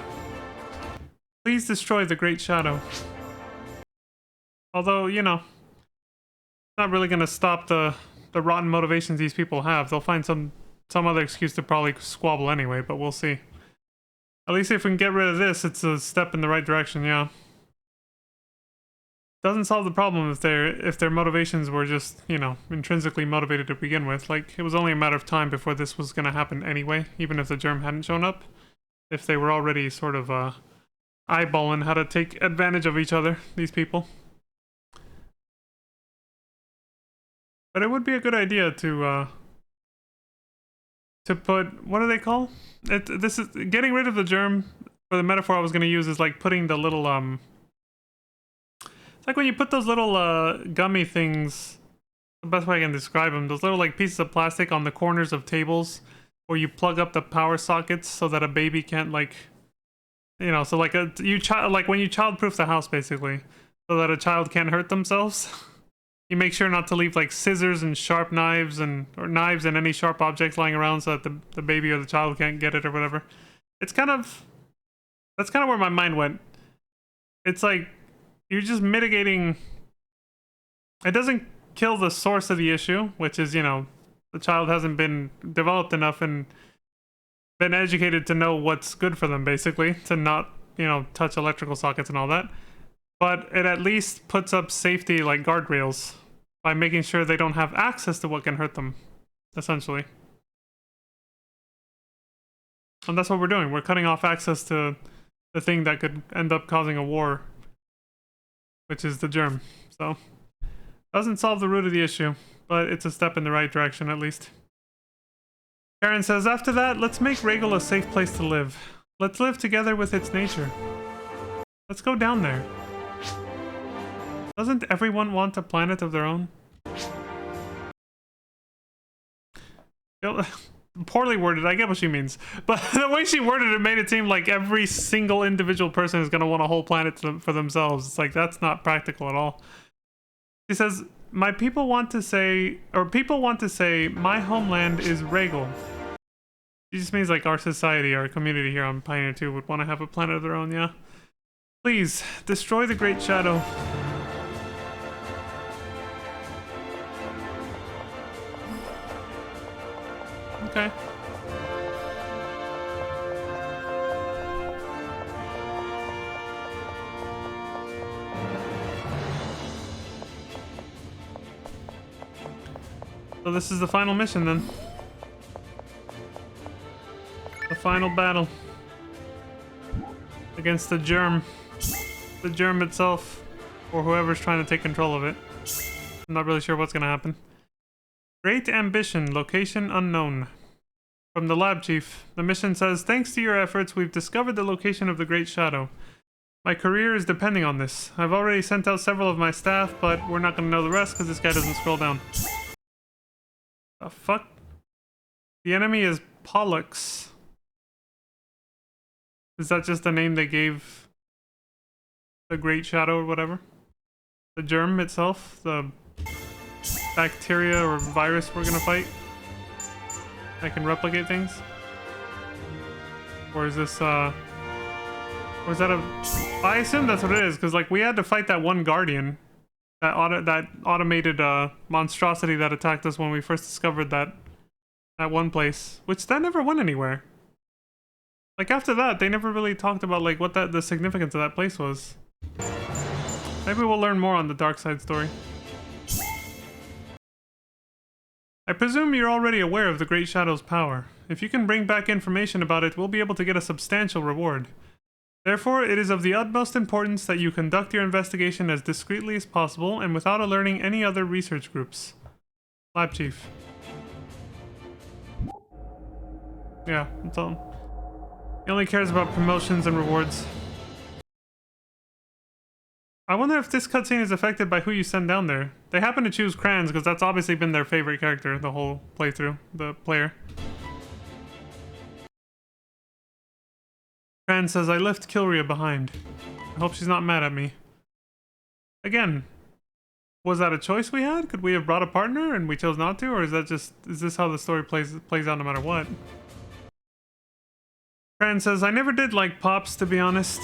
Please destroy the Great Shadow. Although, you know, it's not really going to stop the rotten motivations these people have. They'll find some other excuse to probably squabble anyway, but we'll see. At least if we can get rid of this, it's a step in the right direction, yeah. Doesn't solve the problem if their motivations were just, you know, intrinsically motivated to begin with. Like, it was only a matter of time before this was going to happen anyway, even if the germ hadn't shown up. If they were already sort of eyeballing how to take advantage of each other, these people. But it would be a good idea to put, what do they call? This is getting rid of the germ. For the metaphor I was going to use is like putting the little it's like when you put those little gummy things. The best way I can describe them, those little like pieces of plastic on the corners of tables, where you plug up the power sockets so that a baby can't like, you know, so like like when you childproof the house basically, so that a child can't hurt themselves. You make sure not to leave like scissors and sharp knives or knives and any sharp objects lying around so that the baby or the child can't get it or whatever. It's kind of... That's kind of where my mind went. It's like, you're just mitigating... It doesn't kill the source of the issue, which is, you know, the child hasn't been developed enough and been educated to know what's good for them, basically. To not, you know, touch electrical sockets and all that. But it at least puts up safety, like guardrails, by making sure they don't have access to what can hurt them, essentially. And that's what we're doing. We're cutting off access to the thing that could end up causing a war, which is the germ. So, doesn't solve the root of the issue, but it's a step in the right direction, at least. Karen says, after that, let's make Regal a safe place to live. Let's live together with its nature. Let's go down there. Doesn't everyone want a planet of their own? Poorly worded, I get what she means. But the way she worded it made it seem like every single individual person is going to want a whole planet for themselves. It's like, that's not practical at all. She says, people want to say, my homeland is Regal. She just means like our society, our community here on Pioneer 2 would want to have a planet of their own, yeah? Please, destroy the Great Shadow. Okay. So this is the final mission then. The final battle. Against the germ. The germ itself. Or whoever's trying to take control of it. I'm not really sure what's gonna happen. Great Ambition, location unknown. From the lab chief, the mission says, thanks to your efforts, we've discovered the location of the Great Shadow. My career is depending on this. I've already sent out several of my staff, but we're not going to know the rest because this guy doesn't scroll down. The fuck? The enemy is Pollux. Is that just the name they gave the Great Shadow or whatever? The germ itself? The bacteria or virus we're gonna fight? I can replicate things? Or is this, or is that a... I assume that's what it is, because, like, we had to fight that one Guardian. That automated, monstrosity that attacked us when we first discovered that one place. Which, that never went anywhere. Like, after that, they never really talked about, like, what the significance of that place was. Maybe we'll learn more on the dark side story. I presume you're already aware of the Great Shadow's power. If you can bring back information about it, we'll be able to get a substantial reward. Therefore, it is of the utmost importance that you conduct your investigation as discreetly as possible and without alerting any other research groups. Lab Chief. Yeah, that's all. He only cares about promotions and rewards. I wonder if this cutscene is affected by who you send down there. They happen to choose Kranz because that's obviously been their favorite character the whole playthrough, the player. Kranz says, I left Kilria behind. I hope she's not mad at me. Again, was that a choice we had? Could we have brought a partner and we chose not to? Or is this how the story plays out no matter what? Kranz says, I never did like Pops, to be honest.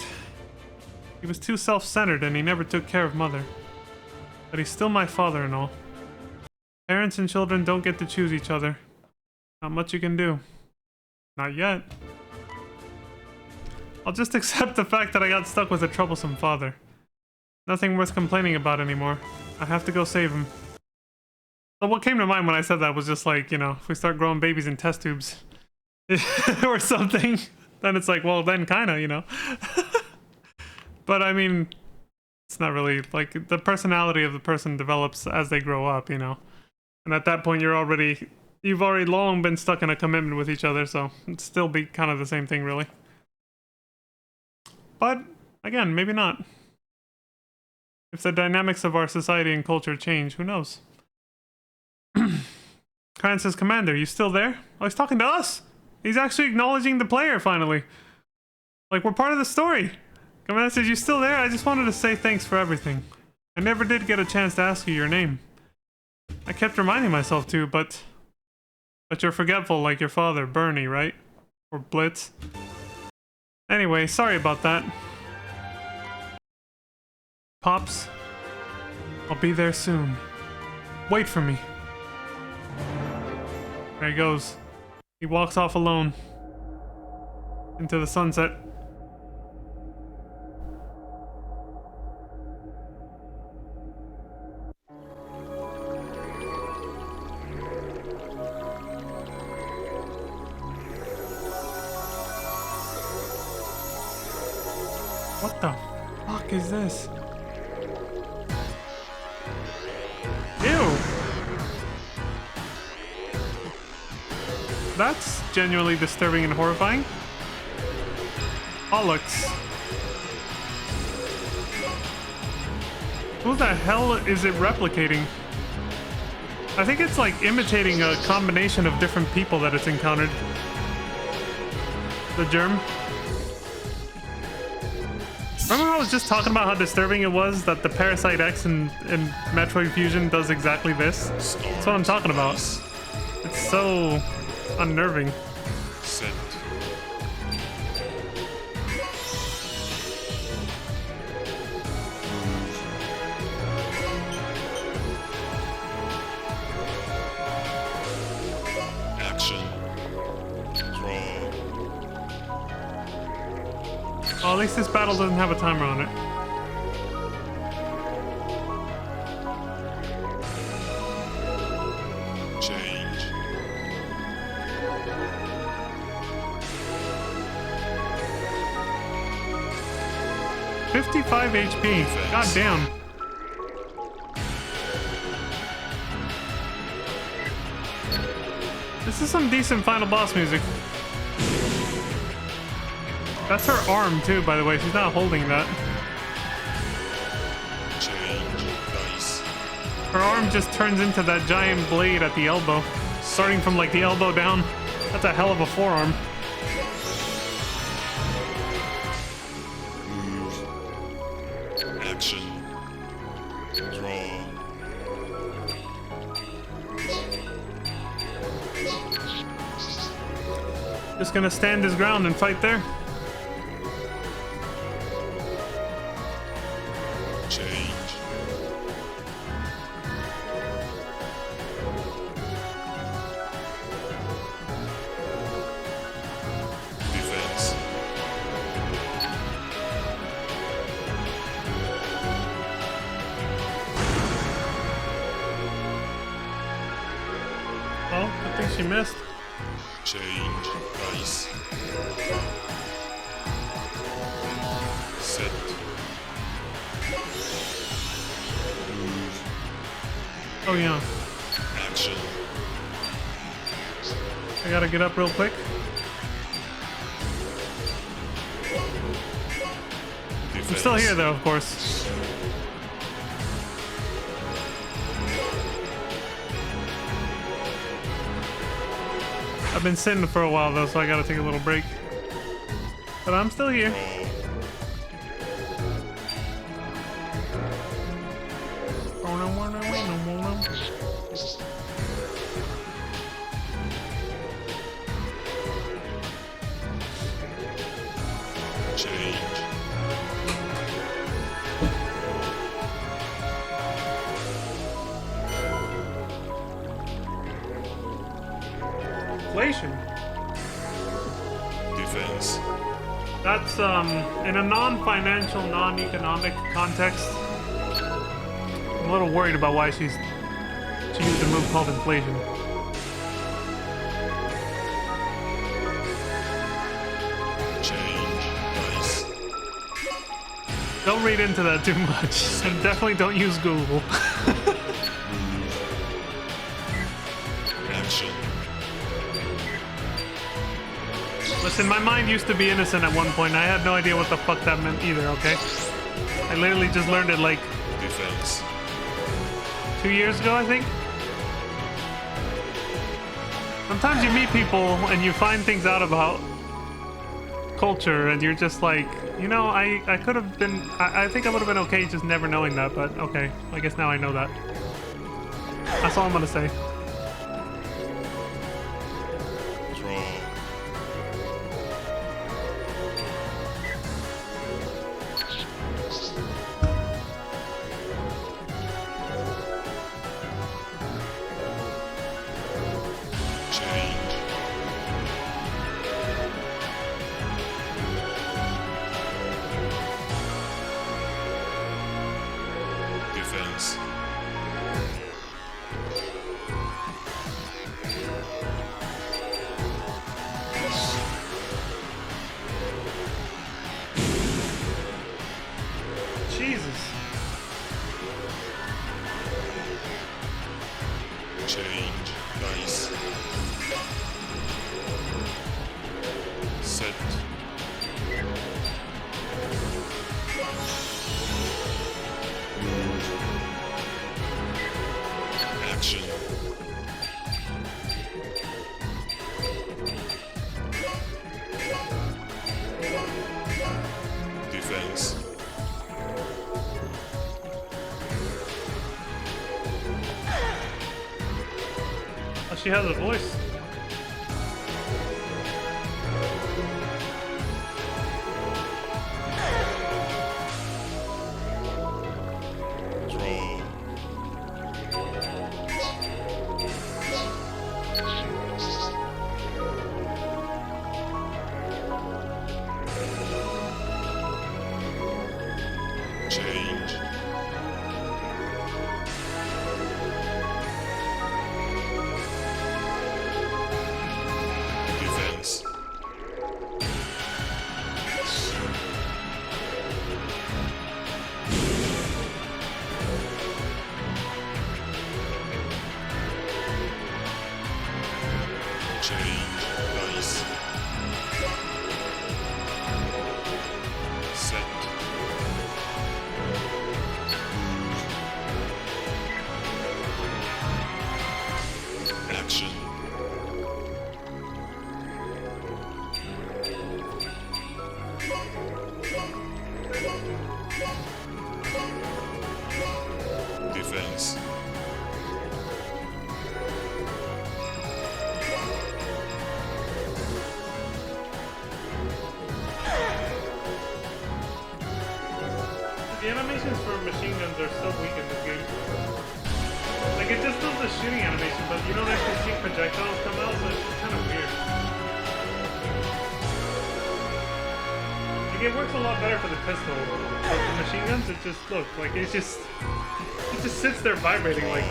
He was too self-centered and he never took care of Mother. But he's still my father and all. Parents and children don't get to choose each other. Not much you can do. Not yet. I'll just accept the fact that I got stuck with a troublesome father. Nothing worth complaining about anymore. I have to go save him. So what came to mind when I said that was just like, you know, if we start growing babies in test tubes or something, then it's like, well, then kinda, you know. But I mean, it's not really, like, the personality of the person develops as they grow up, you know. And at that point, you've already long been stuck in a commitment with each other, so it'd still be kind of the same thing, really. But, again, maybe not. If the dynamics of our society and culture change, who knows? Kranz says, Commander, you still there? Oh, he's talking to us! He's actually acknowledging the player, finally. Like, we're part of the story. Commander says, you still there? I just wanted to say thanks for everything. I never did get a chance to ask you your name. I kept reminding myself to, but you're forgetful like your father, Bernie, right? Or Blitz. Anyway, sorry about that. Pops, I'll be there soon. Wait for me. There he goes. He walks off alone into the sunset. What the fuck is this? Ew! That's genuinely disturbing and horrifying. Bollocks. Who the hell is it replicating? I think it's like imitating a combination of different people that it's encountered. The germ. Remember how I was just talking about how disturbing it was that the Parasite X in Metroid Fusion does exactly this? That's what I'm talking about. It's so unnerving. Send. Action. Draw. Well, at least this battle doesn't have a timer on it. Change. 55 HP. God damn. This is some decent final boss music. That's her arm too, by the way. She's not holding that. Change. Dice. Her arm just turns into that giant blade at the elbow. Starting from like the elbow down. That's a hell of a forearm. Action. Draw. Just gonna stand his ground and fight there. Change. Defense. Well, good thing she missed. Change. Dice. Set. Move. Oh yeah, Action. I gotta get up real quick. Defense. I'm still here though, of course. I've been sitting for a while though, so I gotta take a little break. But I'm still here. Change. Inflation. Defense. That's in a non-financial, non-economic context. I'm a little worried about why she used a move called inflation. Change. Dice. Don't read into that too much, and definitely don't use Google. Action. Listen, my mind used to be innocent at one point. I had no idea what the fuck that meant either, okay? I literally just learned it like Defense. 2 years ago, I think. Sometimes you meet people and you find things out about culture and you're just like, you know, I could have been, I think I would have been okay just never knowing that, but okay, I guess now I know that. That's all I'm gonna say. Draw. Change. Defense. Jesus. Change. Dice. Set. Move. Action. Defense. Oh, she has a voice. Draw. Change. Defense. Change. Dice. Set. Move. Action. Defense. The animations for machine guns are so weak in this game. Like, it just does the shooting animation, but you don't actually see projectiles come out, so it's just kind of weird. Like, it works a lot better for the pistol, but the machine guns, it just, look, like, it just sits there vibrating, like...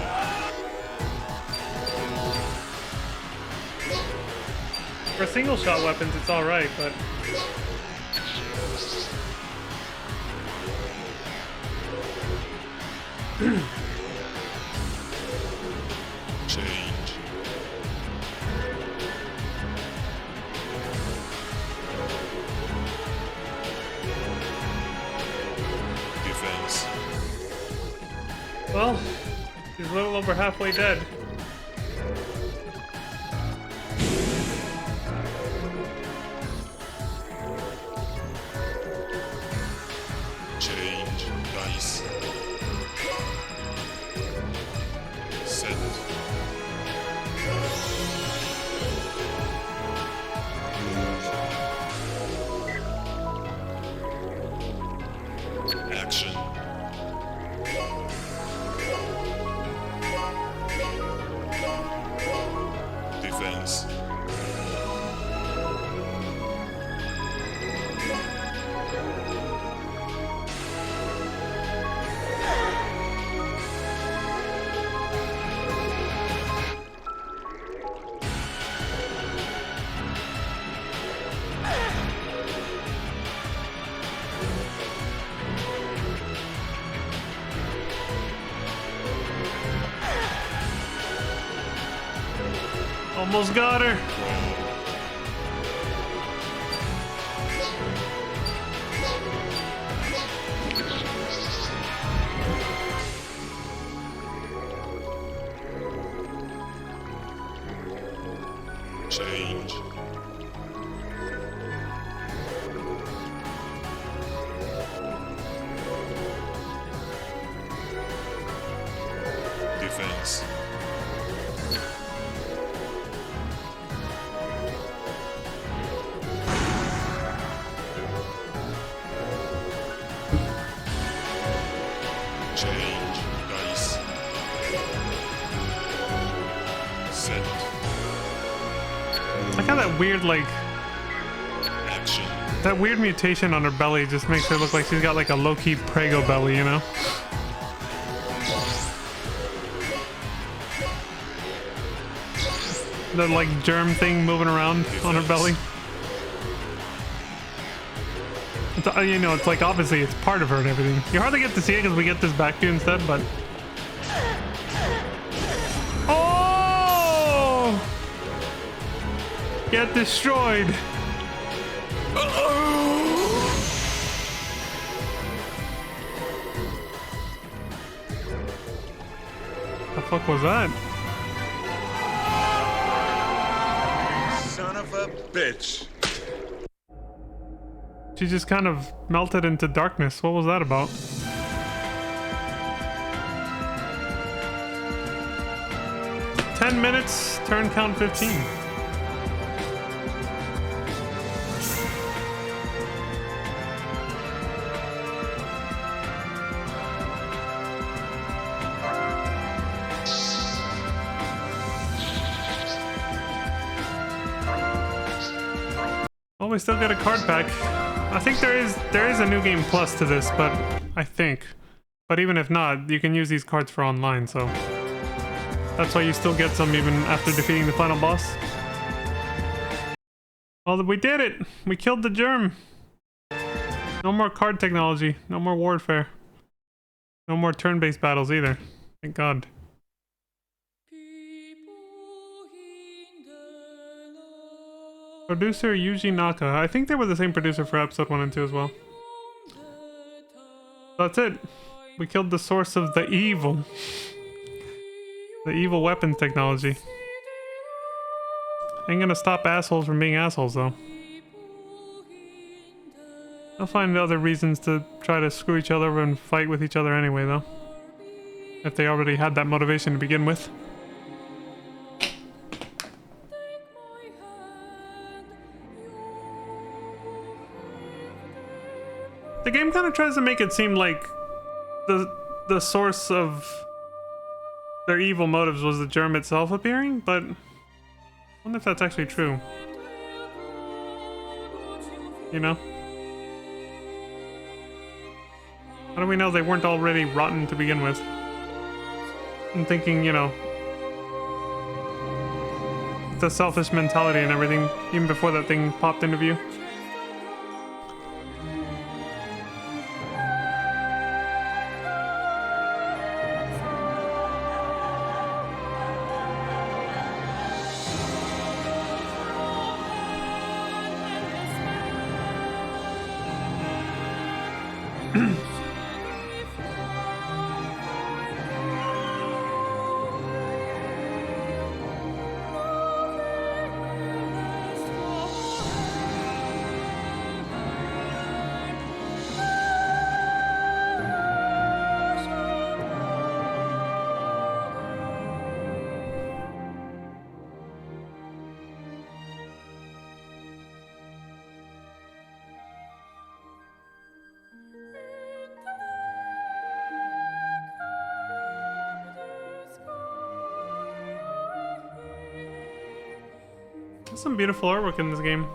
For single-shot weapons, it's alright, but... Change. Defense. Well, he's a little over halfway dead. Change. Dice. Set. Action. Defense. Almost got her. Change. Defense. Change. Dice. Set. I got that weird, like, Action. that weird mutation on her belly just makes her look like she's got like a low-key Prego belly, you know? The like germ thing moving around on her belly. It's, you know, it's like obviously it's part of her and everything. You hardly get to see it because we get this back view instead, but... Oh! Get destroyed! The fuck was that? Son of a bitch. She just kind of melted into darkness. What was that about? "10 minutes, turn count 15. Well, we still get a card pack. I think there is a new game plus to this, but I think. But even if not, you can use these cards for online, so that's why you still get some even after defeating the final boss. Well, we did it! We killed the germ! No more card technology, no more warfare. No more turn-based battles either. Thank God. Producer Yuji Naka. I think they were the same producer for episode 1 and 2 as well. That's it. We killed the source of the evil. The evil weapons technology. Ain't gonna stop assholes from being assholes though. They'll find other reasons to try to screw each other over and fight with each other anyway though. If they already had that motivation to begin with. The game kind of tries to make it seem like the source of their evil motives was the germ itself appearing, but I wonder if that's actually true. You know? How do we know they weren't already rotten to begin with? I'm thinking, you know, the selfish mentality and everything, even before that thing popped into view. There's some beautiful artwork in this game.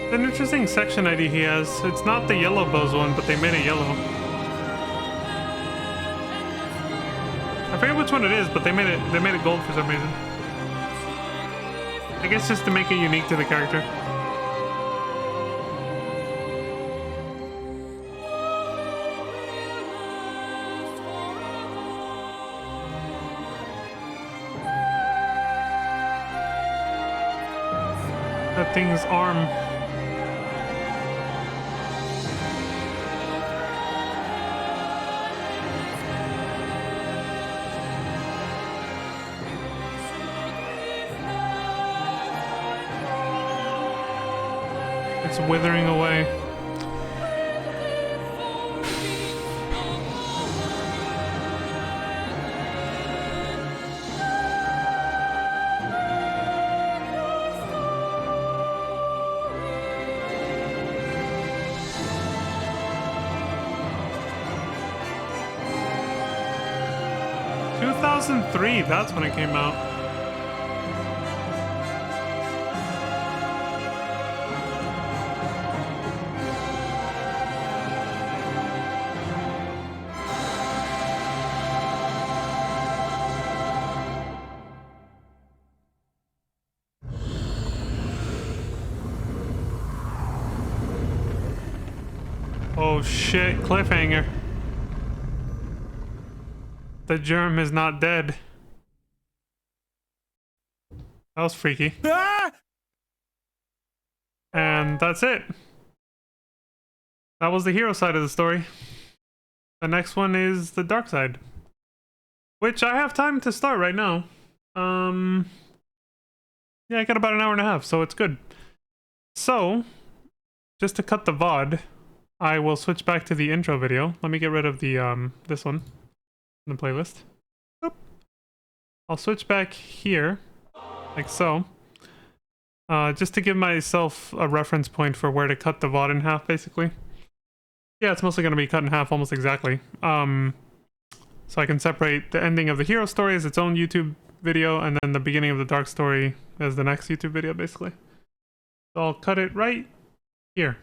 An interesting section ID he has. It's not the yellow bows one, but they made it yellow. I forget which one it is, but they made it gold for some reason. I guess just to make it unique to the character. That thing's arm. It's withering away. "2003, that's when it came out. Oh shit, cliffhanger. The germ is not dead. That was freaky. And that's it. That was the hero side of the story. The next one is the dark side, which I have time to start right now. Yeah, I got about an hour and a half, so it's good. So, just to cut the VOD, I will switch back to the intro video. Let me get rid of the this one in the playlist. Boop. I'll switch back here, like so. Just to give myself a reference point for where to cut the VOD in half, basically. Yeah, it's mostly going to be cut in half almost exactly. So I can separate the ending of the hero story as its own YouTube video, and then the beginning of the dark story as the next YouTube video, basically. So I'll cut it right here.